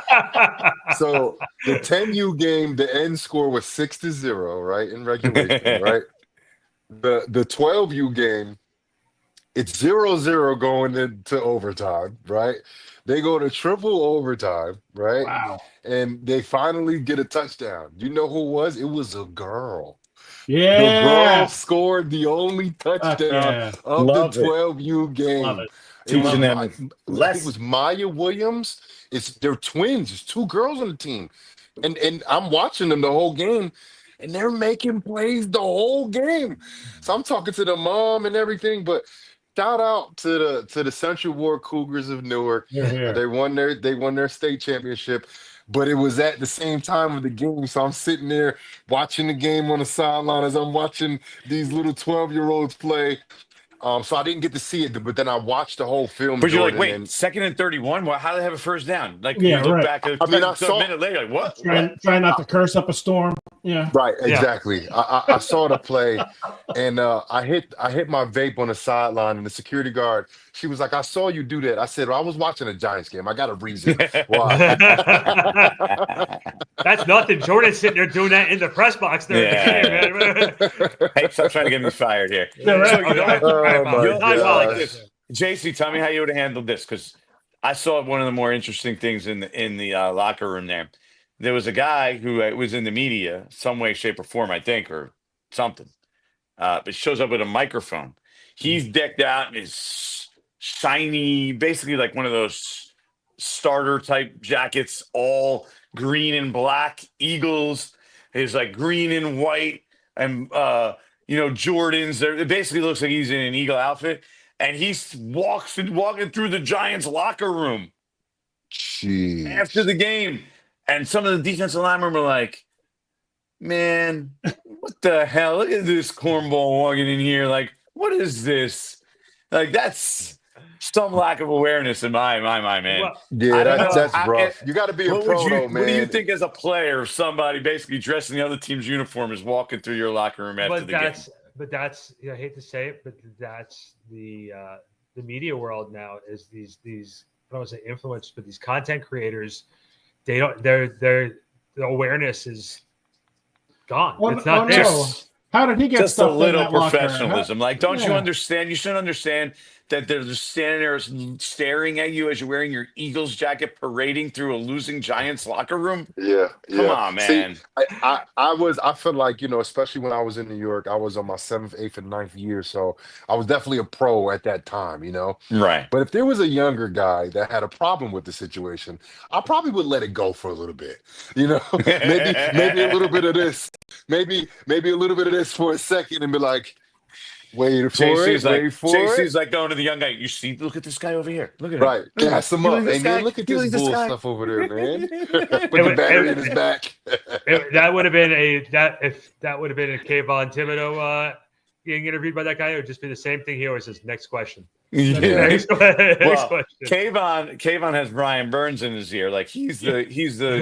C: So the 10U game, the end score was 6-0, right, in regulation, right? The 12U game, it's 0-0 going into overtime, right? They go to triple overtime, right?
B: Wow.
C: And they finally get a touchdown. You know who it was? It was a girl. The girl
B: Yeah.
C: scored the only
B: Fuck
C: touchdown
B: yeah.
C: of the
D: Love it.
C: 12U
B: Love
C: game.
B: it.
C: It was
D: Teaching
B: Love it.
D: them
C: I think it was
D: less.
C: Maya Williams. They're twins. There's two girls on the team. And I'm watching them the whole game, and they're making plays the whole game. So I'm talking to the mom and everything, but shout out to the Central Ward Cougars of Newark.
B: Here, here.
C: They won their state championship, but it was at the same time of the game. So I'm sitting there watching the game on the sideline as I'm watching these little 12-year-olds play. So I didn't get to see it, but then I watched the whole film,
D: But you're like,
C: Jordan,
D: wait,
C: and
D: second and 31? Well, how do they have a first down? Like,
B: Yeah,
D: you look
B: right.
D: back
C: I mean, I
D: a
C: saw
D: minute later, like, what?
B: Try not to curse up a storm. Yeah.
C: right,
A: Yeah.
C: exactly. I saw the play, and I hit my vape on the sideline, and the security guard, she was like, "I saw you do that." I said, "Well, I was watching a Giants game. I got a reason why."
A: That's nothing. Jordan's sitting there doing that in the press box during
D: Yeah.
A: the game, man.
D: Hey, stop trying to get me fired here.
B: Yeah, right.
D: So, you know what?
C: Oh my
D: You'll not
C: gosh.
D: like this. JC, tell me how you would have handled this, because I saw one of the more interesting things in the locker room there. There was a guy who was in the media, some way, shape, or form, I think, or something. But shows up with a microphone. He's decked out in his shiny, basically like one of those starter type jackets, all green and black, Eagles. His like green and white, and Jordans. It basically looks like he's in an Eagle outfit. And he's walking through the Giants locker room
C: Jeez.
D: after the game. And some of the defensive linemen were like, man, what the hell? Look at this cornball walking in here. Like, what is this? Like, that's some lack of awareness in my mind, man.
A: Well,
C: Yeah,
D: I don't know.
C: that's rough. You got to be a
D: What
C: pro, though,
D: what do you
C: man.
D: think as a player, if somebody basically dressed in the other team's uniform is walking through your locker room after the game?
A: But that's I hate to say it, but that's the media world now is these I don't want to say influencers, but these content creators, their awareness is gone. It's not there.
B: No. How did he get
D: Just a
B: stuff in
D: little
B: that locker?
D: professionalism. Like, don't you
B: Yeah.
D: understand? You should understand that they're just standing there staring at you as you're wearing your Eagles jacket, parading through a losing Giants locker room.
C: Yeah,
D: Come on, man.
C: See, I feel like, especially when I was in New York, I was on my 7th, 8th, and 9th year, so I was definitely a pro at that time,
D: Right.
C: But if there was a younger guy that had a problem with the situation, I probably would let it go for a little bit, maybe a little bit of this, maybe a little bit of this for a second, and be like, wait for
D: JC's
C: it, wait for it.
D: JC's like going to the young guy. You see, look at this guy over here. Look at him.
C: Right,
D: Look at
C: gas
D: him.
C: him
D: You
C: up.
D: like this
C: Hey, man,
D: guy?
C: look at
D: You
C: this
D: like this
C: bull
D: guy?
C: stuff over there, man. Put
A: It
C: the
A: would-
C: battery
A: it-
C: in his back.
A: That would have been a Kayvon Thibodeau getting interviewed by that guy. It would just be the same thing. He always says, "Next question."
D: Yeah.
A: Next
D: Well,
A: question.
D: Kayvon has Brian Burns in his ear. Like he's the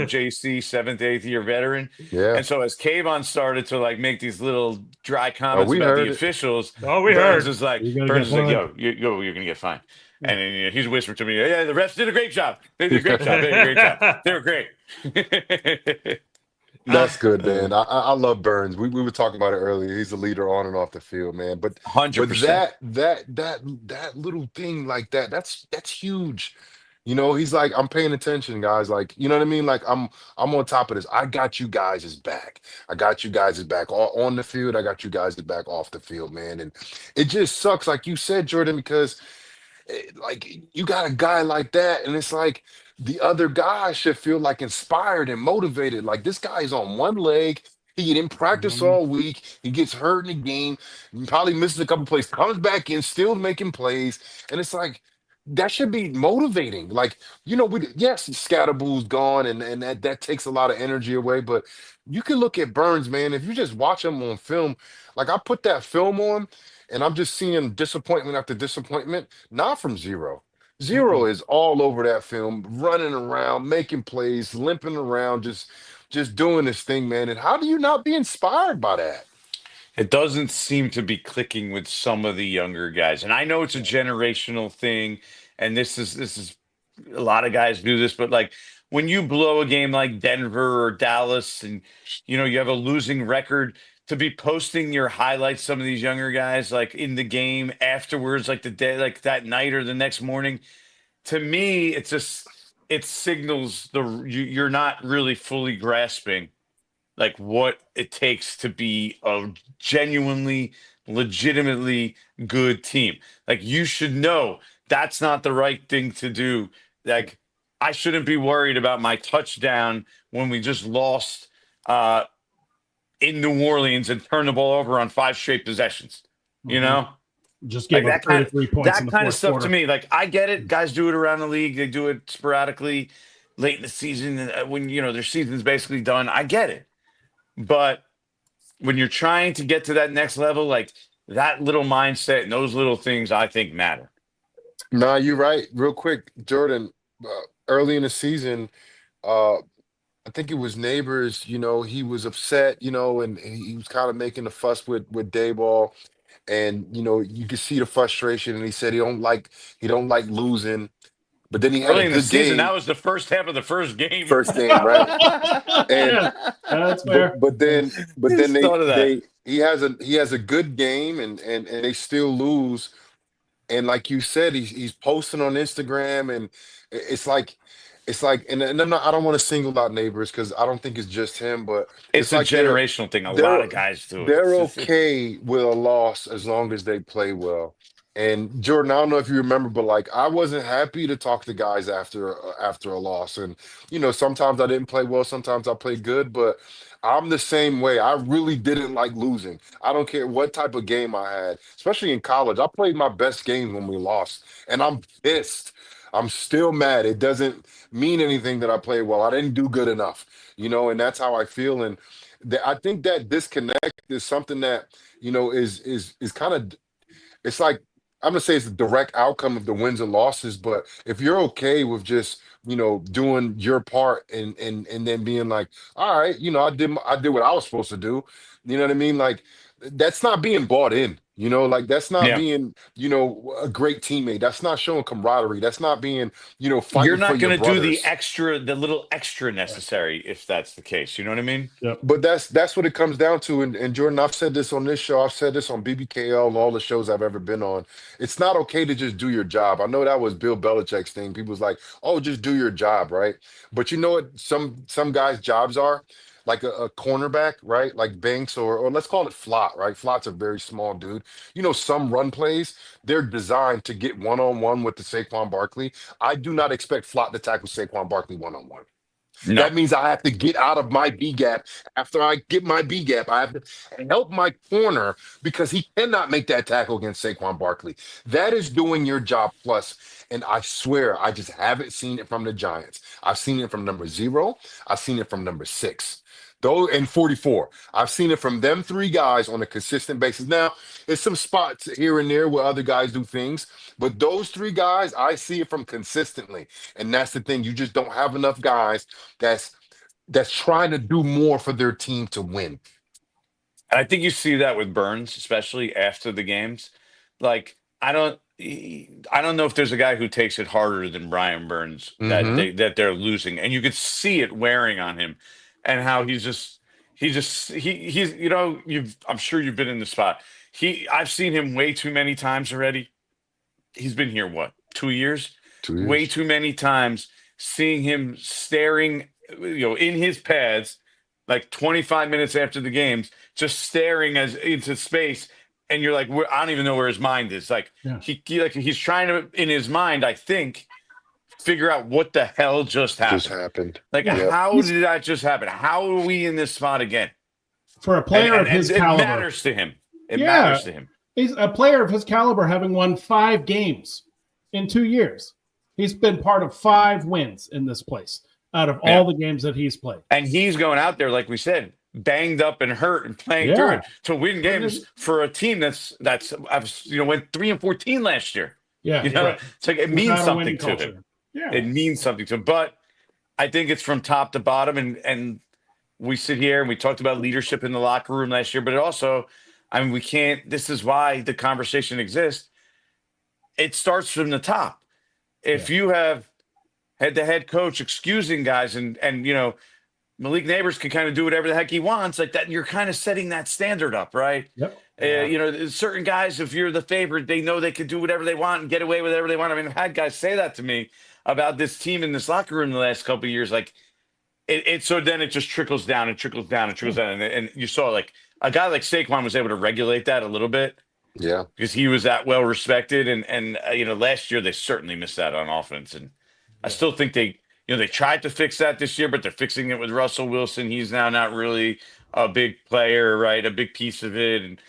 D: JC 7th, 8th year veteran.
C: Yeah.
D: And so as Kayvon started to like make these little dry comments
C: we
D: about
C: heard
D: the
C: it.
D: officials,
A: Oh, we
D: Burns
A: heard.
D: is like,
B: You're gonna get
D: yo, you're gonna get fined. And then he's whispering to me, yeah, the refs did a great job. They did a great job. They did a great job. They were great.
C: That's good, man. I love Burns. We were talking about it earlier. He's a leader on and off the field, man. But
D: 100%.
C: that little thing like that's huge. He's like, I'm paying attention, guys. Like, you know what I mean? Like, I'm on top of this. I got you guys' back. I got you guys' back on the field. I got you guys' back off the field, man. And it just sucks, like you said, Jordan, because like you got a guy like that, and it's like the other guy should feel like inspired and motivated. Like this guy is on one leg. He didn't practice all week. He gets hurt in the game, probably misses a couple plays, comes back in, still making plays. And it's like, that should be motivating. Like, yes, Scatterboo's gone, and that takes a lot of energy away. But you can look at Burns, man. If you just watch him on film, like I put that film on, and I'm just seeing disappointment after disappointment, not from Zero. Zero is all over that film, running around, making plays, limping around, just doing this thing, man. And how do you not be inspired by that?
D: It doesn't seem to be clicking with some of the younger guys. And I know it's a generational thing, and this is a lot of guys do this, but like when you blow a game like Denver or Dallas and you have a losing record, to be posting your highlights, some of these younger guys like in the game afterwards, like the day, like that night or the next morning, to me, it signals you're not really fully grasping like what it takes to be a genuinely, legitimately good team. Like you should know that's not the right thing to do. Like I shouldn't be worried about my touchdown when we just lost in New Orleans and turned the ball over on 5 straight possessions. You know?
B: Just gave up 33 points in the
D: that kind of
B: fourth
D: stuff
B: quarter.
D: to me. Like I get it. Guys do it around the league. They do it sporadically late in the season when their season's basically done. I get it. But when you're trying to get to that next level, like that little mindset and those little things, I think matter.
C: Nah, you're right. Real quick, Jordan, early in the season, uh, I think it was Neighbors, he was upset, and he was kind of making a fuss with Dayball. And you could see the frustration, and he said he don't like losing. But then he had
D: Early
C: a
D: in the
C: good
D: season,
C: game,
D: that was the first half of the first game.
C: first game, right? And
B: Yeah, that's fair.
C: but then
D: Just thought of that.
C: he has a good game, and they still lose. And like you said, he's posting on Instagram, and it's like, and I don't want to single out Neighbors because I don't think it's just him, but
D: It's
C: it's
D: a
C: like they're
D: generational thing. A lot
C: they're
D: of guys do it.
C: they're okay with a loss as long as they play well. And Jordan, I don't know if you remember, but like I wasn't happy to talk to guys after a loss, and sometimes I didn't play well, sometimes I played good, but I'm the same way. I really didn't like losing. I don't care what type of game I had, especially in college. I played my best games when we lost, and I'm pissed. I'm still mad. It doesn't mean anything that I played well. I didn't do good enough, and that's how I feel. And I think that disconnect is something that is kind of, it's like, I'm gonna say it's a direct outcome of the wins and losses. But if you're okay with just doing your part and then being like, all right, I did what I was supposed to do. You know what I mean? Like that's not being bought in. Like that's not
D: Yeah.
C: being a great teammate. That's not showing camaraderie. That's not being
D: You're
C: fighting for
D: not
C: your
D: going to do
C: brothers.
D: the little extra necessary if that's the case. You know what I mean?
B: Yep.
C: But that's what it comes down to. And Jordan, I've said this on this show. I've said this on BBKL and all the shows I've ever been on. It's not okay to just do your job. I know that was Bill Belichick's thing. People was like, "Oh, just do your job, right?" But you know what? Some guys' jobs are like a cornerback, right? Like Banks or let's call it Flott, right? Flott's a very small dude. Some run plays they're designed to get one on one with the Saquon Barkley. I do not expect Flott to tackle Saquon Barkley one on one.
D: No.
C: That means I have to get out of my B gap. After I get my B gap, I have to help my corner because he cannot make that tackle against Saquon Barkley. That is doing your job plus. And I swear, I just haven't seen it from the Giants. I've seen it from number 0. I've seen it from number 6. Though and 44. I've seen it from them 3 guys on a consistent basis. Now, it's some spots here and there where other guys do things, but those 3 guys, I see it from consistently. And that's the thing. You just don't have enough guys that's trying to do more for their team to win.
D: And I think you see that with Burns, especially after the games. Like I don't know if there's a guy who takes it harder than Brian Burns
C: Mm-hmm.
D: that they're losing, and you could see it wearing on him, and how he's I'm sure you've been in the spot. I've seen him way too many times already. He's been here what, 2 years?
C: 2
D: Way
C: years.
D: too many times seeing him staring, in his pads, like 25 minutes after the games, just staring as into space, and you're like, I don't even know where his mind is. Like
B: Yeah.
D: he's trying to, in his mind, I think, figure out what the hell just
C: Just
D: happened.
C: happened.
D: Like,
C: Yep.
D: how did that just happen? How are we in this spot again?
B: For a player of his
D: it
B: caliber,
D: matters to him. It matters to him.
B: He's a player of his caliber, having won 5 games in 2 years. He's been part of 5 wins in this place out of all the games that he's played.
D: And he's going out there, like we said, banged up and hurt and playing through it to win games for a team that's went 3-14 last year.
B: Yeah,
D: It's like it means something to
B: culture.
D: him.
B: Yeah,
D: it means something to him. But I think it's from top to bottom, and we sit here and we talked about leadership in the locker room last year, but it also, I mean, we can't. This is why the conversation exists. It starts from the top. If you have had the head coach excusing guys and Malik Neighbors can kind of do whatever the heck he wants, like that, you're kind of setting that standard up, right?
B: Yep.
D: There's certain guys, if you're the favorite, they know they can do whatever they want and get away with whatever they want. I mean, I've had guys say that to me about this team in this locker room the last couple of years. Like, so then it just trickles down and trickles down and trickles down. And you saw, like, a guy like Saquon was able to regulate that a little bit.
C: Yeah.
D: Because he was that well respected. And last year they certainly missed that on offense. And I still think they tried to fix that this year, but they're fixing it with Russell Wilson. He's now not really a big player, right? A big piece of it. And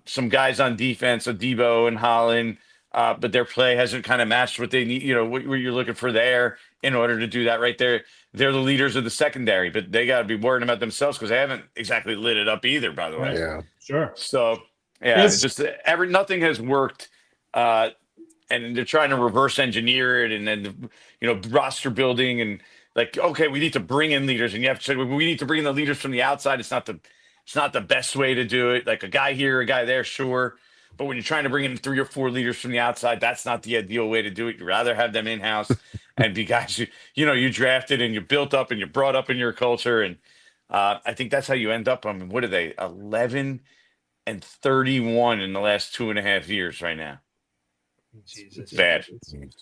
D: some guys on defense, Debo and Holland, but their play hasn't kind of matched what they need, what you're looking for there in order to do that right there. They're the leaders of the secondary, but they got to be worrying about themselves because they haven't exactly lit it up either, by the way.
C: Yeah.
B: Sure.
D: So, yeah, it's just nothing has worked. And they're trying to reverse engineer it, and then roster building, and like, okay, we need to bring in leaders, and you have to say we need to bring in the leaders from the outside. It's not the best way to do it. Like a guy here, a guy there, sure, but when you're trying to bring in 3 or 4 leaders from the outside, that's not the ideal way to do it. You'd rather have them in house and be guys you drafted and you built up and you brought up in your culture, and I think that's how you end up. I mean, what are they, 11-31 in the last 2.5 years right now?
A: Jesus.
D: It's bad.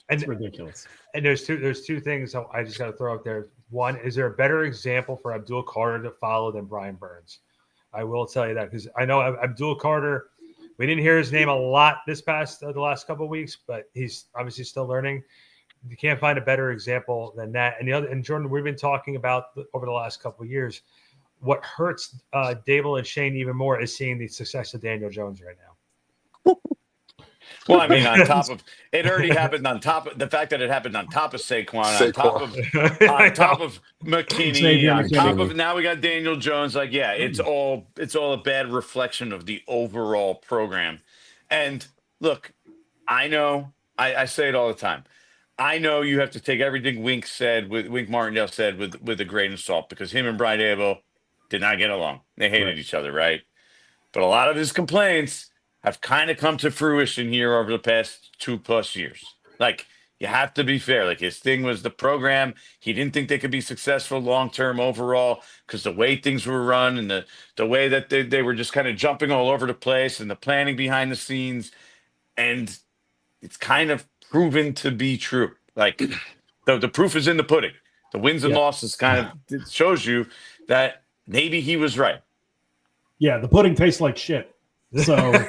B: It's ridiculous.
A: And there's two things I just got to throw out there. One, is there a better example for Abdul Carter to follow than Brian Burns? I will tell you that because I know Abdul Carter, we didn't hear his name a lot the last couple of weeks, but he's obviously still learning. You can't find a better example than that. And Jordan, we've been talking about over the last couple of years. What hurts Dable and Shane even more is seeing the success of Daniel Jones right now.
D: Well, I mean, on top of it already happened on top of the fact that it happened on top of Saquon. on top of McKinney, on top of now we got Daniel Jones. Like, yeah, it's all a bad reflection of the overall program. And look, I know I say it all the time. I know you have to take everything Wink Martindale said with a grain of salt because him and Brian Dable did not get along. They hated each other, right? But a lot of his complaints have kind of come to fruition here over the past 2+ years. Like, you have to be fair. Like, his thing was the program. He didn't think they could be successful long-term overall because the way things were run and the way that they were just kind of jumping all over the place and the planning behind the scenes. And it's kind of proven to be true. Like, the proof is in the pudding. The wins and losses it shows you that maybe he was right.
B: Yeah, the pudding tastes like shit. So,
C: man.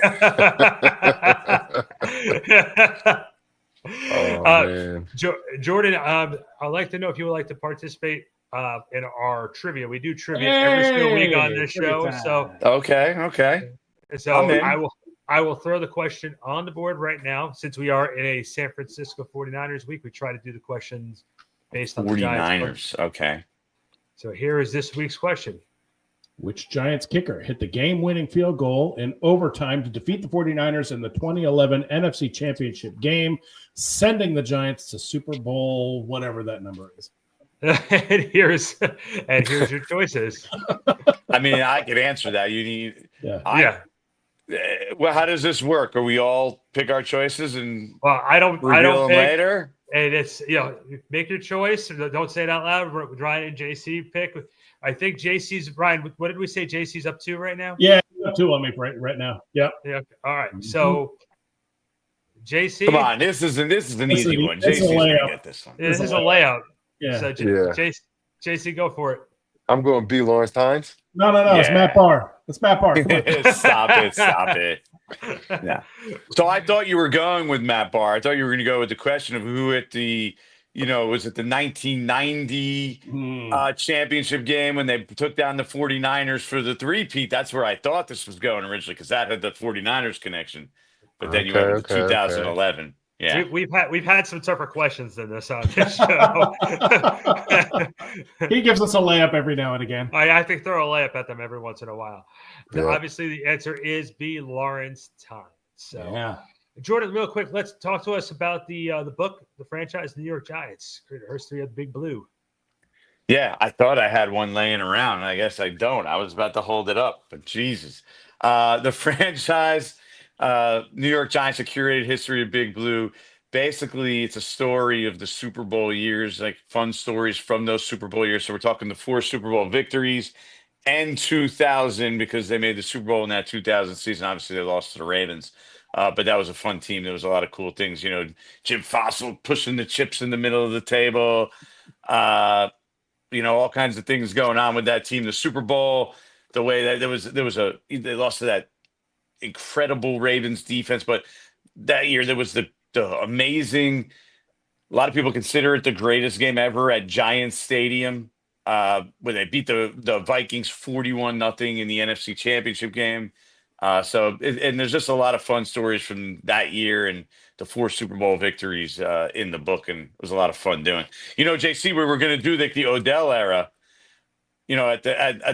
A: Jordan, I'd like to know if you would like to participate in our trivia. We do trivia every single week on this show.
B: Time.
A: So I will throw the question on the board right now. Since we are in a San Francisco 49ers week, we try to do the questions based on
D: 49ers. Okay.
A: So here is this week's question.
B: Which Giants kicker hit the game-winning field goal in overtime to defeat the 49ers in the 2011 NFC Championship game, sending the Giants to Super Bowl, whatever that number is?
A: and here's your choices.
D: I mean, I could answer that. You need
A: Well,
D: how does this work? Are we all pick our choices and
A: I don't pick
D: later?
A: And it's make your choice. Don't say it out loud. Ryan and JC pick. I think JC's Brian. What did we say? JC's up 2 right now.
B: Yeah, up 2 on me right now. Yep.
A: Yeah. All right. So JC,
D: come on. This is an easy one. JC's gonna get this one.
A: This is a layout.
B: Yeah.
A: So JC, go for it.
C: I'm going B. Lawrence Hines.
B: No.
D: Yeah.
B: It's Matt Barr. Stop
D: it. Yeah. So I thought you were going with Matt Barr. I thought you were going to go with the question of who at the, was it the 1990 championship game when they took down the 49ers for the three-peat? That's where I thought this was going originally because that had the 49ers connection. But then you went to 2011. Okay. Yeah,
A: we've had some tougher questions than this on this show.
B: He gives us a layup every now and again.
A: I have to throw a layup at them every once in a while.
C: Yeah.
A: Obviously, the answer is B. Lawrence Time. So, Jordan, real quick, let's talk to us about the book, the franchise, the New York Giants, the history of the Big Blue.
D: Yeah, I thought I had one laying around. I guess I don't. I was about to hold it up, but Jesus. The franchise, New York Giants, a curated history of Big Blue. Basically, it's a story of the Super Bowl years, like fun stories from those Super Bowl years. So we're talking the 4 Super Bowl victories and 2000 because they made the Super Bowl in that 2000 season. Obviously, they lost to the Ravens. But that was a fun team. There was a lot of cool things. Jim Fossil pushing the chips in the middle of the table. Uh, all kinds of things going on with that team. The Super Bowl, the way that they lost to that incredible Ravens defense, but that year there was the amazing. A lot of people consider it the greatest game ever at Giants Stadium, where they beat the Vikings 41-0 in the NFC Championship game. And there's just a lot of fun stories from that year and the 4 Super Bowl victories in the book, and it was a lot of fun doing. JC, we were going to do the Odell era, at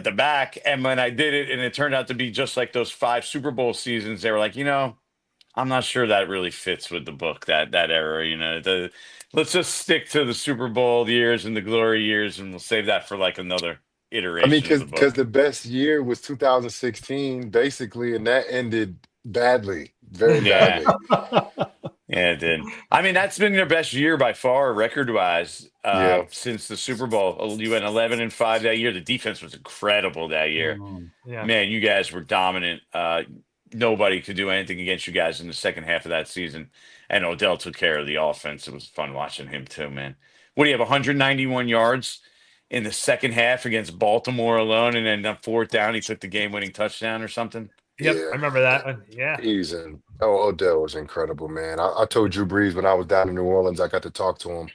D: the back, and when I did it, and it turned out to be just like those 5 Super Bowl seasons, they were like, I'm not sure that really fits with the book, that era. Let's just stick to the Super Bowl years and the glory years, and we'll save that for like another
C: I mean,
D: iteration of the
C: because
D: book.
C: the best year was 2016, basically, and that ended badly, very
D: Yeah.
C: badly.
D: Yeah, it did. I mean, that's been their best year by far, record-wise,
C: Yeah.
D: since the Super Bowl. You went 11-5 that year. The defense was incredible that year.
A: Yeah.
D: Man, you guys were dominant. Nobody could do anything against you guys in the second half of that season. And Odell took care of the offense. It was fun watching him too, man. What do you have, 191 yards in the second half against Baltimore alone, and then on 4th down, he took the game-winning touchdown or something?
A: Yep,
C: Yeah.
A: I remember that one. Yeah.
C: Odell was incredible, man. I told Drew Brees when I was down in New Orleans, I got to talk to him.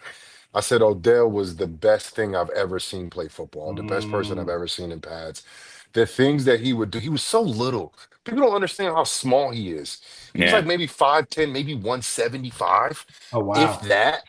C: I said Odell was the best thing I've ever seen play football, the best person I've ever seen in pads. The things that he would do, he was so little. People don't understand how small he is. He was like maybe 5'10", maybe 175.
B: Oh, wow.
C: If that.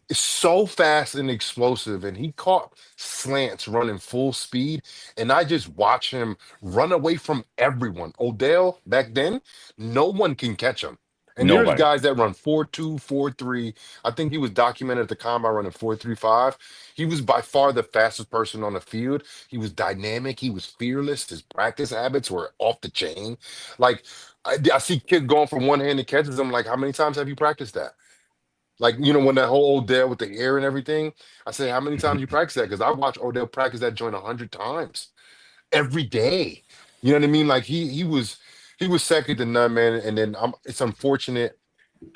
C: Is so fast and explosive, and he caught slants running full speed, and I just watch him run away from everyone. Odell back then, no one can catch him. And there's
D: Nobody.
C: guys that run 4.2, 4.3. I think he was documented at the combine running 4.35. He was by far the fastest person on the field. He was dynamic. He was fearless. His practice habits were off the chain. Like I see kids going from one-handed catches. I'm like, how many times have you practiced that? Like, when that whole Odell with the hair and everything, I say, how many times you practice that? Because I watch Odell practice that joint 100 times every day. You know what I mean? Like he was second to none, man. And then it's unfortunate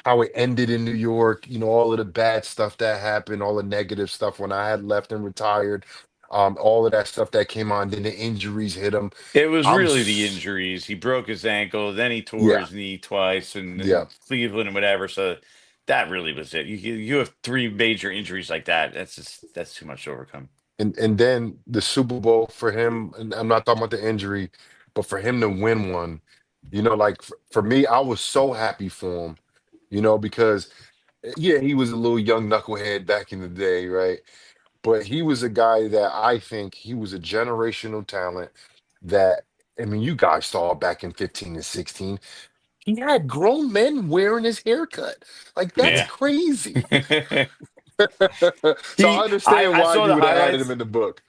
C: how it ended in New York. All of the bad stuff that happened, all the negative stuff when I had left and retired. All of that stuff that came on, then the injuries hit him.
D: It was
C: I'm
D: really the
C: s-
D: injuries. He broke his ankle, then he tore
C: yeah,
D: his knee twice, and
C: yeah.
D: Cleveland and whatever. So that really was it. You have 3 major injuries like that. That's too much to overcome.
C: And then the Super Bowl for him, and I'm not talking about the injury, but for him to win one, like for me, I was so happy for him, because yeah, he was a little young knucklehead back in the day, right? But he was a guy that I think he was a generational talent that, I mean, you guys saw back in 15 and 16. He had grown men wearing his haircut. Like, that's
D: Yeah.
C: crazy. So I understand
D: I
C: why
D: saw
C: you
D: the
C: would have added
D: highlights.
C: him in the book.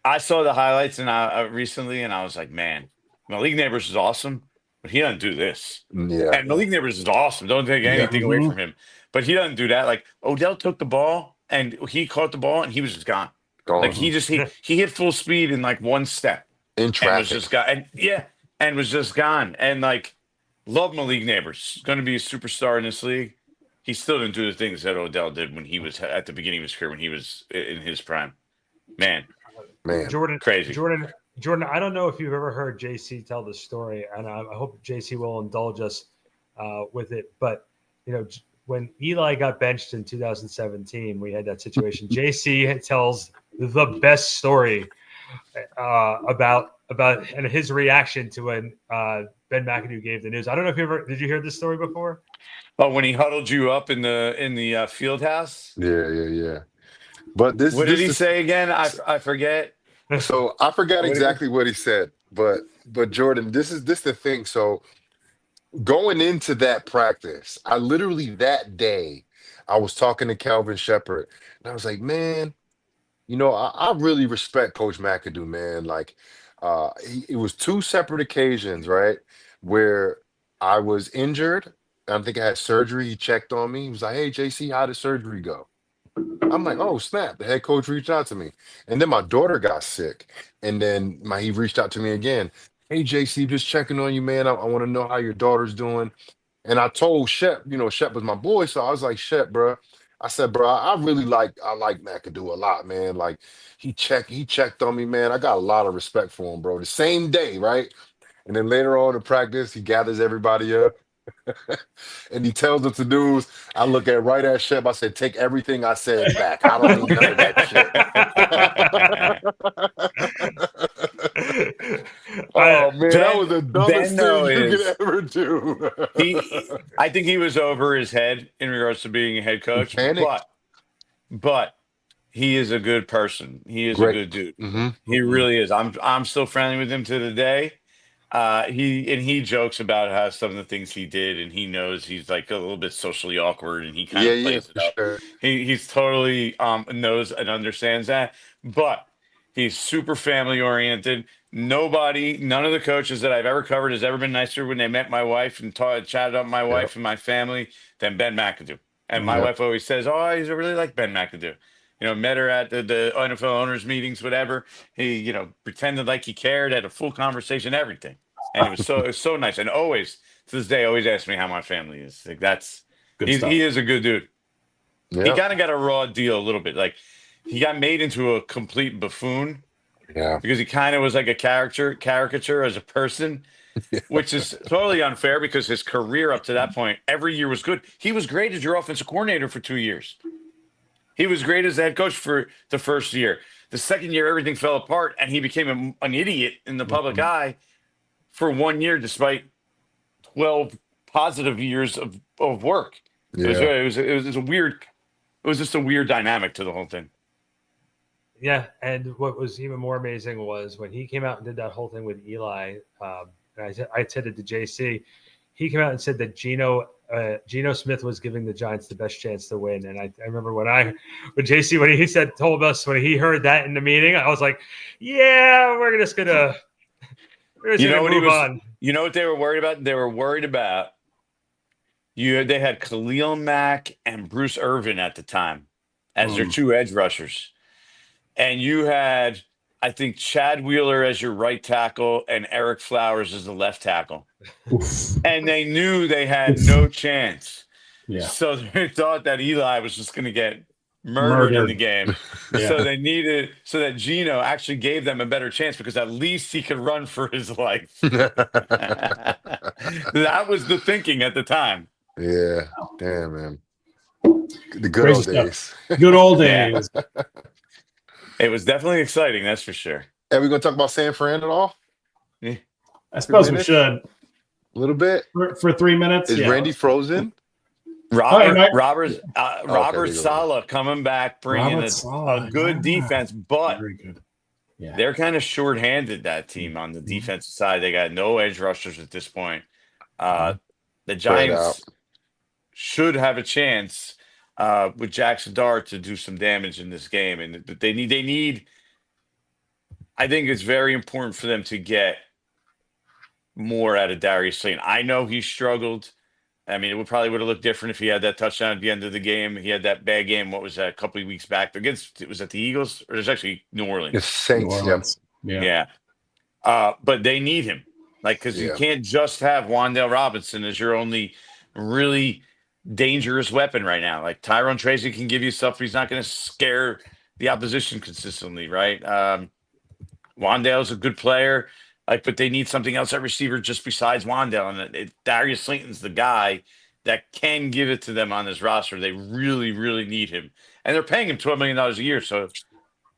D: I saw the highlights and I recently, and I was like, man, Malik Neighbors is awesome, but he doesn't do this.
C: Yeah,
D: And Malik Neighbors is awesome. Don't take
C: yeah.
D: anything away from him, but he doesn't do that. Like Odell took the ball and he caught the ball and he was just gone. Like
C: Gone
D: he hit full speed in like 1 step
C: in
D: and was
C: traffic.
D: just gone. And was just gone. And like, love Malik Neighbors. Going to be a superstar in this league. He still didn't do the things that Odell did when he was at the beginning of his career, when he was in his prime. Man,
A: Jordan,
D: crazy.
A: Jordan, I don't know if you've ever heard JC tell this story, and I hope JC will indulge us with it. But, when Eli got benched in 2017, we had that situation. JC tells the best story about and his reaction to when Ben McAdoo gave the news. I don't know if did you hear this story before?
D: Oh, when he huddled you up in the field house.
C: Yeah. But
D: What did
C: this
D: he
C: is
D: say again? I forget.
C: so I forgot
D: What did
C: exactly what he said, but Jordan, this the thing. So going into that practice, I literally that day I was talking to Calvin Shepard, and I was like, man, I really respect Coach McAdoo, man. Like, It was two separate occasions, right, where I was injured. I think I had surgery. He checked on me. He was like, "Hey, JC, how did surgery go?" I'm like, "Oh, snap!" The head coach reached out to me, and then my daughter got sick, and then he reached out to me again. "Hey, JC, just checking on you, man. I want to know how your daughter's doing." And I told Shep, Shep was my boy, so I was like, "Shep, bro." I said, "Bro, I like McAdoo a lot, man. Like he checked on me, man. I got a lot of respect for him, bro." The same day, right? And then later on in practice, he gathers everybody up and he tells us the news. I look right at Shep. I said, "Take everything I said back. I don't mean none of that shit." Oh man, that was the dumbest
D: Though
C: thing you could
D: is
C: ever do.
D: I think he was over his head in regards to being a head
C: He
D: coach,
C: panicked.
D: but he is a good person. He is a
C: Great.
D: good dude.
C: Hmm.
D: He really is. I'm still friendly with him to the day. He jokes about how some of the things he did, and he knows he's like a little bit socially awkward, and he kind
C: Yeah,
D: of
C: yeah,
D: plays it
C: for
D: up.
C: sure.
D: He's totally knows and understands that, but he's super family oriented. None of the coaches that I've ever covered has ever been nicer when they met my wife and chatted up my
C: Yep.
D: wife and my family than Ben McAdoo. And my
C: Yep.
D: wife always says, "Oh, I really like Ben McAdoo." Met her at the NFL owners meetings, whatever. He, pretended like he cared, had a full conversation, everything. And it was so nice. And always to this day, always asks me how my family is. Like
B: Good stuff.
D: he is a good dude. He
C: Yep.
D: kind of got a raw deal a little bit. Like he got made into a complete buffoon
C: Yeah.
D: because he kind of was like a caricature as a person, which is totally unfair because his career up to that point, every year was good. He was great as your offensive coordinator for 2 years. He was great as the head coach for the first year. The second year, everything fell apart, and he became an idiot in the public eye for 1 year, despite 12 positive years of work.
C: Yeah.
D: It was a weird. It was just a weird dynamic to the whole thing.
A: Yeah, and what was even more amazing was when he came out and did that whole thing with Eli. And I said it to JC. He came out and said that Geno Smith was giving the Giants the best chance to win. And I remember when JC when he told us when he heard that in the meeting, I was like, "Yeah, we're just gonna move on."
D: You know what they were worried about? They were worried about they had Khalil Mack and Bruce Irvin at the time as their two edge rushers. And you had, I think, Chad Wheeler as your right tackle and Eric Flowers as the left tackle. And they knew they had no chance.
B: Yeah.
D: So they thought that Eli was just going to get murdered in the game.
B: Yeah.
D: So they needed, so that Geno actually gave them a better chance because at least he could run for his life. That was the thinking at the time.
C: Yeah. Damn, man. The good old days.
B: Good old days.
D: It was definitely exciting, that's for sure.
C: Are we going to talk about San Fran at all?
B: Yeah. I suppose we should.
C: A little bit.
B: For 3 minutes.
C: Is Randy frozen?
D: Robert Saleh coming back, bringing a good defense, but they're kind of shorthanded, that team, on the defensive side. They got no edge rushers at this point. The Giants should have a chance with Jackson Dart to do some damage in this game, and they need. I think it's very important for them to get more out of Darius Slayton. I know he struggled. I mean, it would have looked different if he had that touchdown at the end of the game. He had that bad game. What was that? A couple of weeks back against? Was that the Eagles or it was actually New Orleans?
C: It's Saints.
D: Yeah. But they need him, because you can't just have Wan'Dale Robinson as your only really dangerous weapon right now. Like Tyrone Tracy can give you stuff, but he's not going to scare the opposition consistently, right? Wan'Dale's a good player, but they need something else at receiver just besides Wan'Dale, and Darius Slayton's the guy that can give it to them on this roster. They really, really need him, and they're paying him $12 million a year. So,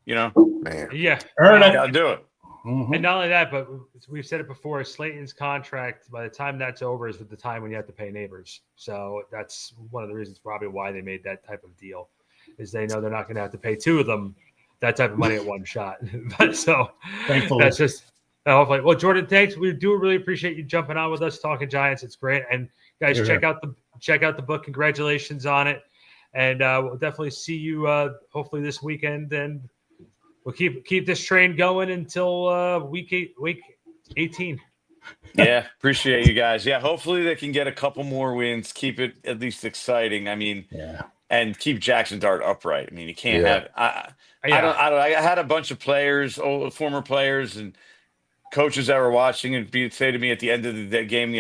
C: man,
B: earn it.
D: Gotta do it.
A: Mm-hmm. And not only that, but we've said it before, Slayton's contract, by the time that's over, is at the time when you have to pay Neighbors. So that's one of the reasons probably why they made that type of deal, is they know they're not going to have to pay two of them that type of money at one shot. But so
B: thankfully,
A: that's just hopefully. Well, Jordan, thanks. We do really appreciate you jumping on with us, talking Giants. It's great. And guys, check out the book. Congratulations on it. And we'll definitely see you hopefully this weekend and We'll keep this train going until week 18.
D: Yeah, appreciate you guys. Yeah, hopefully they can get a couple more wins, keep it at least exciting. I mean, and keep Jackson Dart upright. I mean, you can't have. I don't. I had a bunch of players, former players, and coaches that were watching and say to me at the end of the game,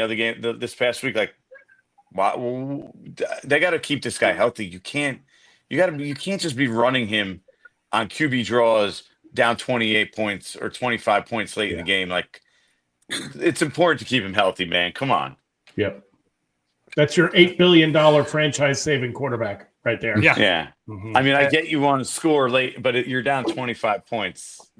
D: this past week, like, wow, they got to keep this guy healthy. You can't just be running him on QB draws down 28 points or 25 points late in the game. Like, it's important to keep him healthy, man. Come on.
B: Yep. That's your $8 billion franchise saving quarterback right there.
D: Yeah. Mm-hmm. I mean, I get you want to score late, but you're down 25 points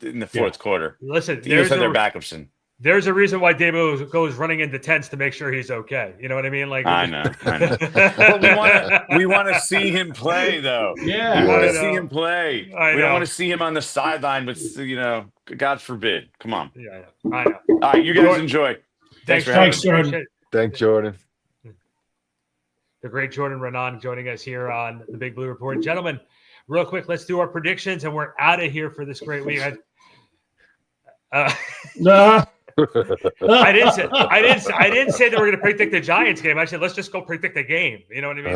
D: in the fourth quarter.
A: Listen,
D: there's their backups in.
A: There's a reason why Dabo goes running into tents to make sure he's okay. You know what I mean? Like,
D: I know. But we want to see him play, though.
B: Yeah,
D: we want to see him play. We don't want to see him on the sideline, but God forbid. Come on.
A: Yeah, I know.
D: All right, you guys enjoy. Thanks,
B: Jordan.
C: Thanks, Jordan.
A: The great Jordan Rannan joining us here on the Big Blue Report, gentlemen. Real quick, let's do our predictions, and we're out of here for this great week. I didn't say that we're going to predict the Giants game. I said let's just go predict the game. You know what I mean?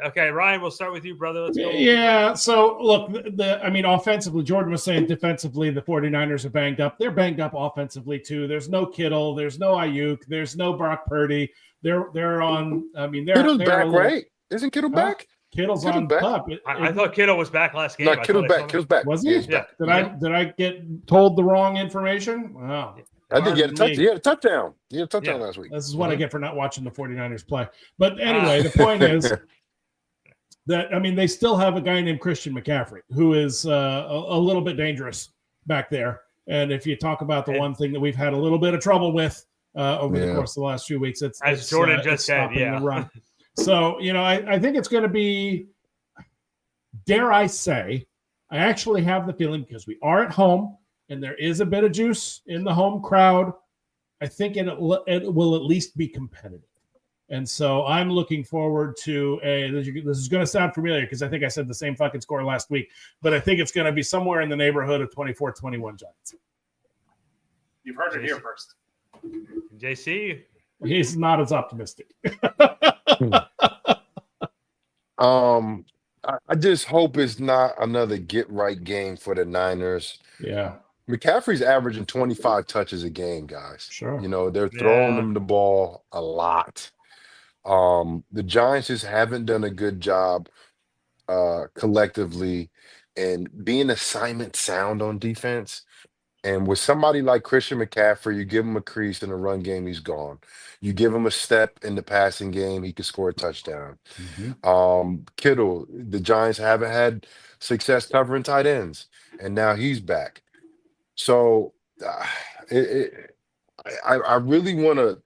A: Okay, Ryan, we'll start with you, brother. Let's go.
B: Yeah. So look, offensively, Jordan was saying defensively, the 49ers are banged up. They're banged up offensively too. There's no Kittle. There's no Ayuk. There's no Brock Purdy. They're on. I mean,
C: Kittle's back, right? Isn't Kittle back?
B: Kittle's on top.
A: I thought Kittle was back last game.
C: No, Kittle's back. Kittle's back.
B: Was he?
C: Yeah.
B: Did I get told the wrong information? Wow.
C: I think he had a touchdown. He had a touchdown last week.
B: This is what I get for not watching the 49ers play. But anyway, the point is that, they still have a guy named Christian McCaffrey who is a little bit dangerous back there. And if you talk about the one thing that we've had a little bit of trouble with over the course of the last few weeks, it's
A: Jordan just said,
B: the run. So, I think it's going to be, dare I say, I actually have the feeling because we are at home and there is a bit of juice in the home crowd, I think it will at least be competitive. And so I'm looking forward to this is going to sound familiar because I think I said the same fucking score last week, but I think it's going to be somewhere in the neighborhood of 24-21 Giants. You've heard it here first.
A: JC?
B: He's not as optimistic.
C: I just hope it's not another get right game for the Niners.
B: Yeah.
C: McCaffrey's averaging 25 touches a game, guys.
B: Sure.
C: They're throwing him the ball a lot. The Giants just haven't done a good job collectively and being assignment sound on defense. And with somebody like Christian McCaffrey, you give him a crease in the run game, he's gone. You give him a step in the passing game, he can score a touchdown. Mm-hmm. Kittle, the Giants haven't had success covering tight ends, and now he's back. So I really want to,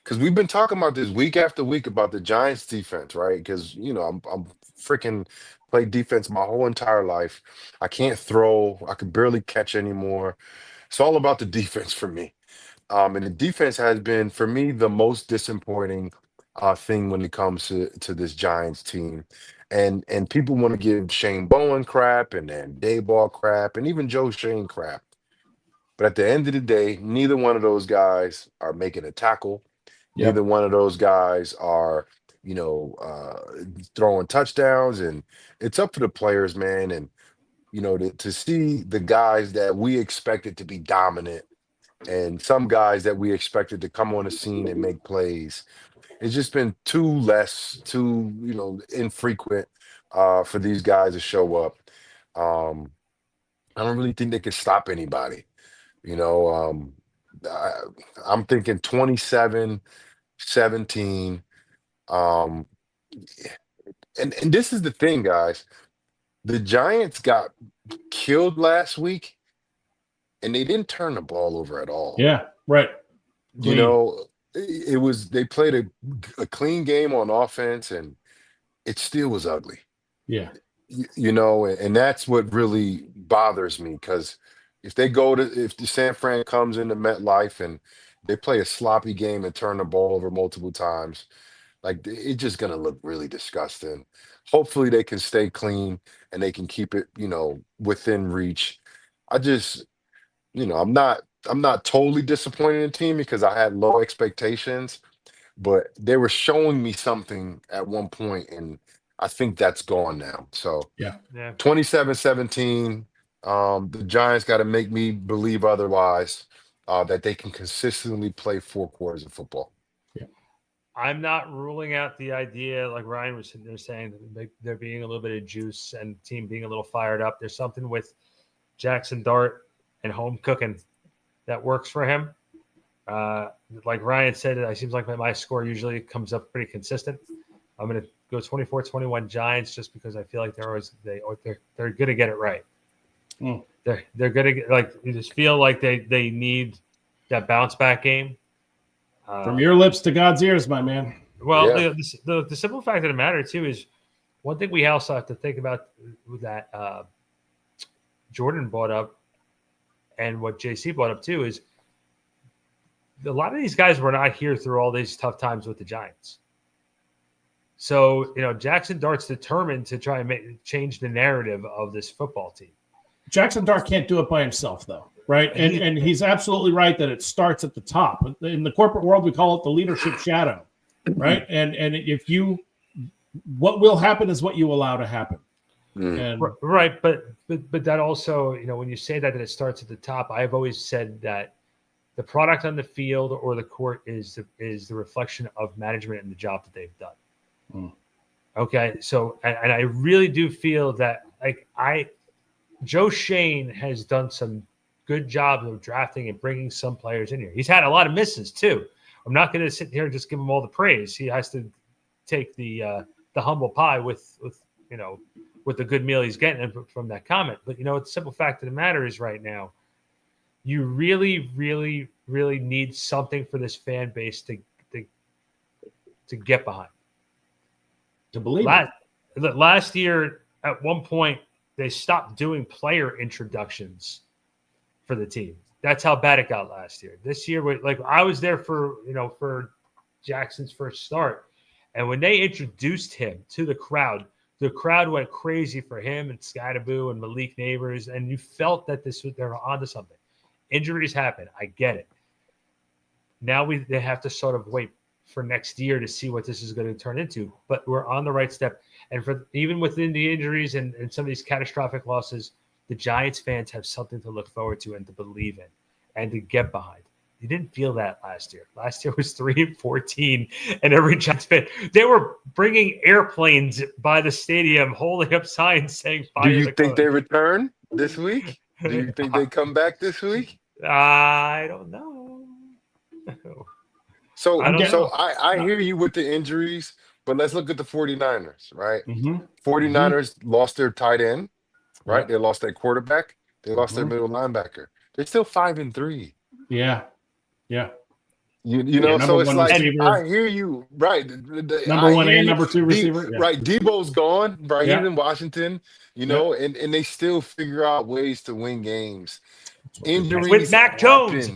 C: because we've been talking about this week after week about the Giants defense, right? Because, I'm freaking played defense my whole entire life. I can't throw. I can barely catch anymore. It's all about the defense for me. And the defense has been, for me, the most disappointing thing when it comes to this Giants team. And people want to give Shane Bowen crap and then Dayball crap and even Joe Shane crap. But at the end of the day, neither one of those guys are making a tackle. Yep. Neither one of those guys are, throwing touchdowns. And it's up to the players, man. And, to see the guys that we expected to be dominant and some guys that we expected to come on the scene and make plays, it's just been too infrequent for these guys to show up. I don't really think they can stop anybody. I'm thinking 27-17. And this is the thing, guys. The Giants got killed last week, and they didn't turn the ball over at all.
B: Yeah, right.
C: It was they played a clean game on offense, and it still was ugly.
B: Yeah.
C: And that's what really bothers me, because if the San Fran comes into MetLife and they play a sloppy game and turn the ball over multiple times, Like it's just gonna look really disgusting. Hopefully they can stay clean and they can keep it, within reach. I just, I'm not totally disappointed in the team because I had low expectations, but they were showing me something at one point, and I think that's gone now. So
B: Yeah.
C: 27-17. The Giants got to make me believe otherwise, that they can consistently play 4 quarters of football.
A: I'm not ruling out the idea, like Ryan was sitting there saying, that there being a little bit of juice and the team being a little fired up. There's something with Jackson Dart and home cooking that works for him. Like Ryan said, it seems like my score usually comes up pretty consistent. I'm going to go 24-21 Giants just because I feel like they're going to get it right. They're going to, like, you just feel like they need that bounce back game.
B: From your lips to God's ears, my man.
A: Well,
C: Yeah.
A: the simple fact of the matter, too, is one thing we also have to think about that Jordan brought up and what JC brought up, too, is a lot of these guys were not here through all these tough times with the Giants. So, Jackson Dart's determined to try and change the narrative of this football team.
B: Jackson Dart can't do it by himself, though. Right. And he's absolutely right that it starts at the top. In the corporate world, we call it the leadership shadow. Right. And what will happen is what you allow to happen. And,
A: right. But that also, when you say that it starts at the top, I've always said that the product on the field or the court is the reflection of management and the job that they've done. Okay. So, and I really do feel that, like, Joe Shane has done some good job of drafting and bringing some players in here. He's had a lot of misses too. I'm not going to sit here and just give him all the praise. He has to take the humble pie with the good meal he's getting from that comment. But the simple fact of the matter is, right now, you really, really, really need something for this fan base to get behind.
B: To believe
A: last year, at one point, they stopped doing player introductions for the team. That's how bad it got last year. This year, like, I was there for Jackson's first start, and when they introduced him to the crowd went crazy for him and Scadaboo and Malik Neighbors, and you felt that they're onto something. Injuries happen. I get it. Now they have to sort of wait for next year to see what this is going to turn into, but we're on the right step. And for even within the injuries and some of these catastrophic losses, the Giants fans have something to look forward to and to believe in and to get behind. You didn't feel that last year. Last year was 3-14, and every Giants fan, they were bringing airplanes by the stadium, holding up signs saying, "Fire."
C: Do you think they return this week? Do you think they come back this week?
A: I don't know.
C: So I hear you with the injuries, but let's look at the 49ers, right? 49ers lost their tight end, right? They lost their quarterback. They lost their middle linebacker. They're still 5-3.
B: Yeah.
C: So it's like, receiver. I hear you, right?
B: Number one and number two receiver,
C: right? Debo's gone, right? He's in Washington, and they still figure out ways to win games. Injuries
A: with Mac Jones.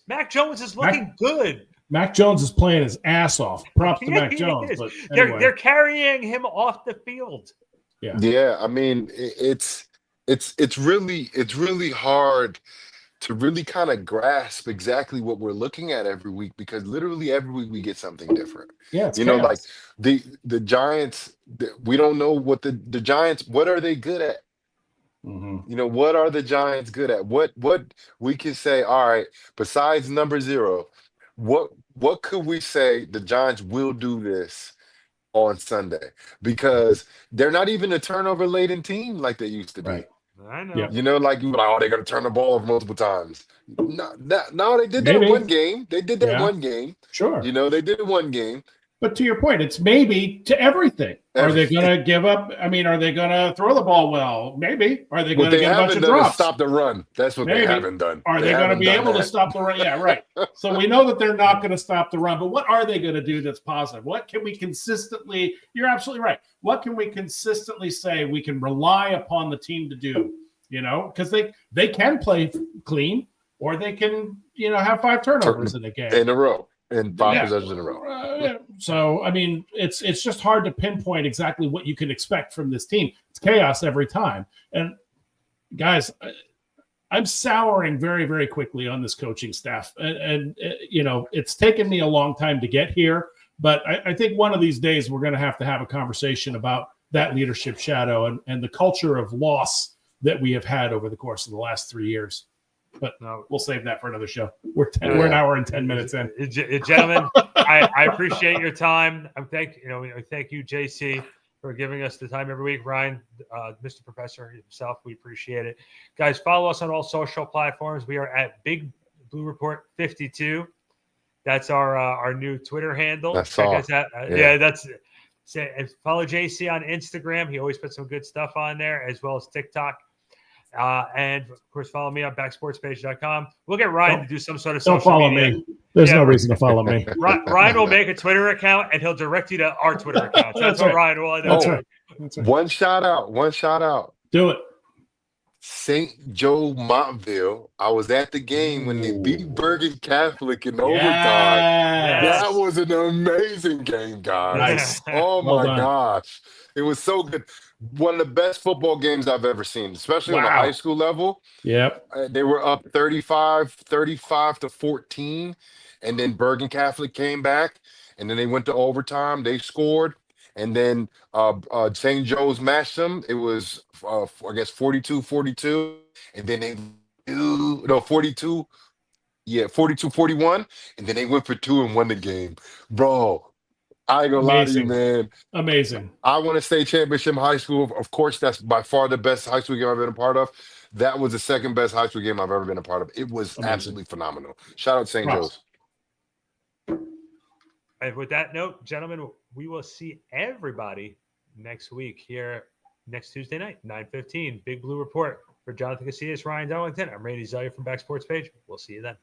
A: Mac Jones is looking good.
B: Mac Jones is playing his ass off. Props to Mac Jones. But anyway.
A: They're carrying him off the field.
C: Yeah. I mean, it's really hard to really kind of grasp exactly what we're looking at every week, because literally every week we get something different.
B: Yeah, it's chaos.
C: Like the Giants, we don't know what the Giants, what are they good at? What are the Giants good at? What we can say, all right, besides number 0, what could we say the Giants will do this on Sunday? Because they're not even a turnover-laden team like they used to be.
B: Right.
A: I know.
B: Yeah.
C: Like, oh, they're going to turn the ball over multiple times. No, they did that one game. They did that one game.
B: Sure.
C: They did one game.
B: But to your point, it's maybe to everything. Are they going to give up? I mean, are they going to throw the ball well? Maybe. Are they going to get a bunch of drops?
C: Stop the run. That's what they haven't done.
B: Are they going to be able to stop the run? Yeah, right. So we know that they're not going to stop the run. But what are they going to do that's positive? What can we consistently – you're absolutely right. What can we consistently say we can rely upon the team to do? Because they can play clean, or they can, have 5 turnovers in a game.
C: In a row. in 5 possessions in a row.
B: So, I mean, it's just hard to pinpoint exactly what you can expect from this team. It's chaos every time. And guys, I'm souring very, very quickly on this coaching staff. And it's taken me a long time to get here. But I think one of these days we're going to have a conversation about that leadership shadow and the culture of loss that we have had over the course of the last 3 years. But we'll save that for another show. We're an hour and 10 minutes in.
A: Gentlemen, I appreciate your time. Thank you, JC, for giving us the time every week. Ryan, Mr. Professor himself, we appreciate it. Guys, follow us on all social platforms. We are at Big Blue Report 52. That's our new Twitter handle. Check us out. That's it. And follow JC on Instagram. He always puts some good stuff on there, as well as TikTok. And of course, follow me on backsportspage.com. We'll get Ryan to do some sort of social
B: Don't follow
A: media.
B: me. There's no reason to follow me.
A: Ryan will make a Twitter account and he'll direct you to our Twitter account. That's what Ryan will do.
B: That's right.
C: One shout out.
B: Do it.
C: St. Joe Montville. I was at the game when they beat Bergen Catholic in overtime.
B: Yes.
C: That was an amazing game, guys.
B: Nice.
C: Oh my gosh. It was so good. One of the best football games I've ever seen, especially on the high school level.
B: Yep.
C: They were up 35-14, and then Bergen Catholic came back, and then they went to overtime. They scored, and then St. Joe's matched them. It was, I guess, 42-42, and then they 42-41, and then they went for 2 and won the game. Bro, I ain't gonna lie to you, man.
B: Amazing.
C: I want to say championship high school. Of course, that's by far the best high school game I've been a part of. That was the second best high school game I've ever been a part of. It was absolutely phenomenal. Shout out St. Joe's.
A: And with that note, gentlemen, we will see everybody next week here next Tuesday night, 9:15. Big Blue Report. For Jonathan Casillas, Ryan Darlington, I'm Randy Zeller from Back Sports Page. We'll see you then.